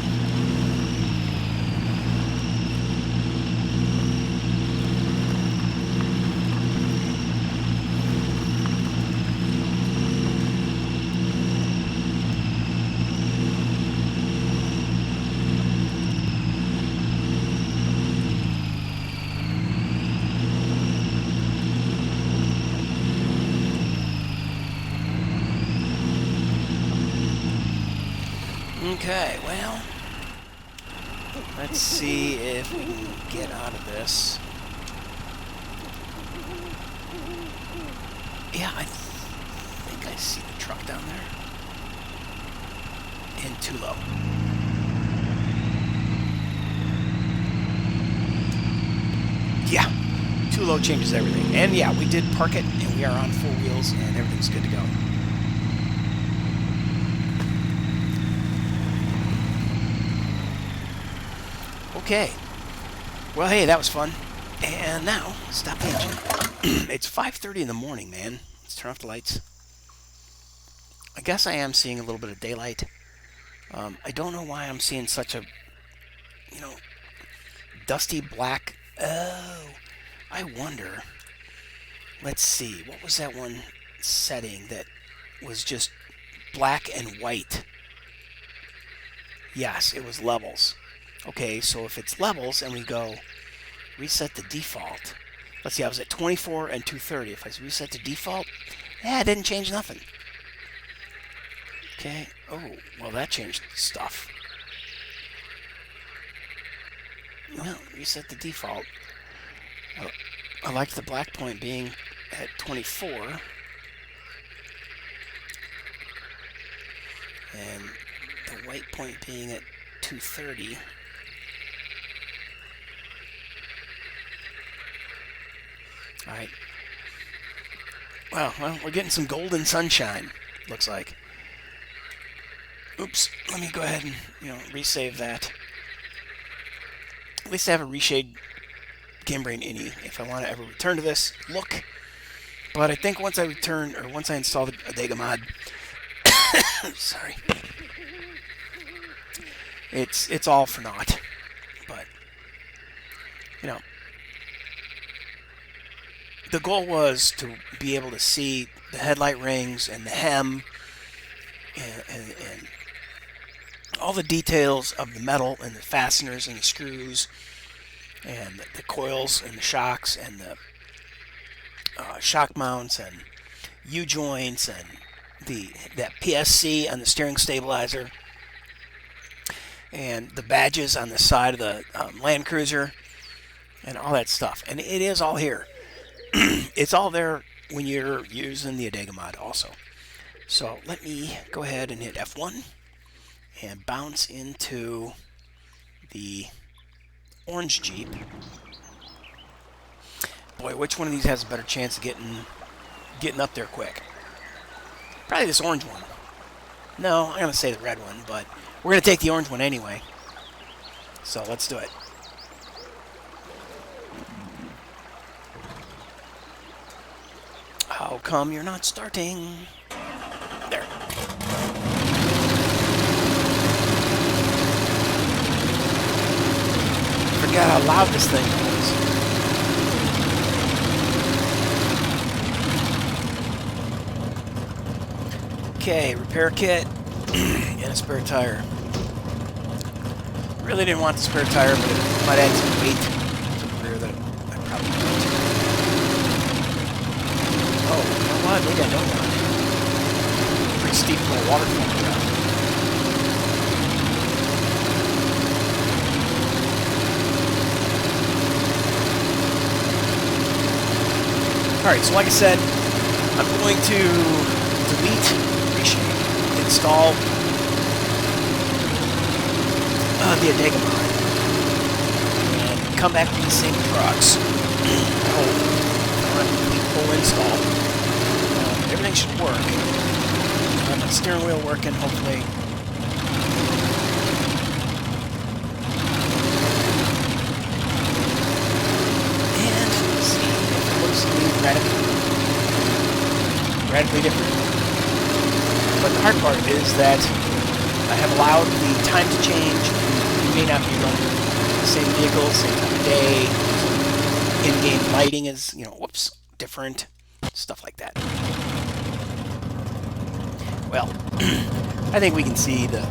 Speaker 1: Okay, well, let's see if we can get out of this. Yeah, I think I see the truck down there. And too low. Yeah, too low changes everything. And yeah, we did park it, and we are on 4 wheels, and everything's good to go. Okay. Well, hey, that was fun. And now, stop the engine. It's 5:30 in the morning, man. Let's turn off the lights. I guess I am seeing a little bit of daylight. I don't know why I'm seeing such a, dusty black. Oh, I wonder. Let's see. What was that one setting that was just black and white? Yes, it was levels. Okay, so if it's levels and we go reset the default, let's see, I was at 24 and 230. If I reset the default, yeah, it didn't change nothing. Okay, oh, well, that changed stuff. Well, reset the default. I liked the black point being at 24. And the white point being at 230. Alright. Well, we're getting some golden sunshine, looks like. Oops, let me go ahead and, resave that. At least I have a Reshade GameBrain.media if I want to ever return to this look. But I think once I install the Adega mod, sorry, it's all for naught. But, the goal was to be able to see the headlight rings and the hem and all the details of the metal and the fasteners and the screws and the coils and the shocks and the shock mounts and U-joints and that PSC on the steering stabilizer and the badges on the side of the Land Cruiser and all that stuff. And it is all here. It's all there when you're using the Adega mod also. So let me go ahead and hit F1 and bounce into the orange Jeep. Boy, which one of these has a better chance of getting up there quick? Probably this orange one. No, I'm going to say the red one, but we're going to take the orange one anyway. So let's do it. How come you're not starting? There. Forgot how loud this thing was. Okay, repair kit and a spare tire. Really didn't want the spare tire, but it might add some weight to the rear that I probably want to. Oh, you know what? Maybe I don't want it. Pretty steep little waterfall around. Alright, so like I said, I'm going to delete Reshade, install the Adega mod, and come back to the same trucks. Run complete full install. everything should work. My steering wheel working, hopefully. And let's see if it looks to be radically different. But the hard part is that I have allowed the time to change. You may not be running the same vehicle, same time of day. In-game lighting is, whoops, different. Stuff like that. Well, I think we can see the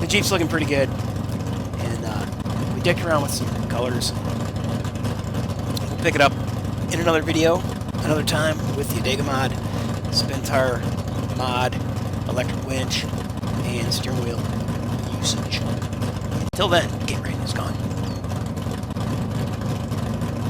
Speaker 1: Jeep's looking pretty good. And we dicked around with some colors. We'll pick it up in another video, another time, with the Adega mod, Spintar mod, electric winch, and steering wheel usage. Until then, GameBrain is gone.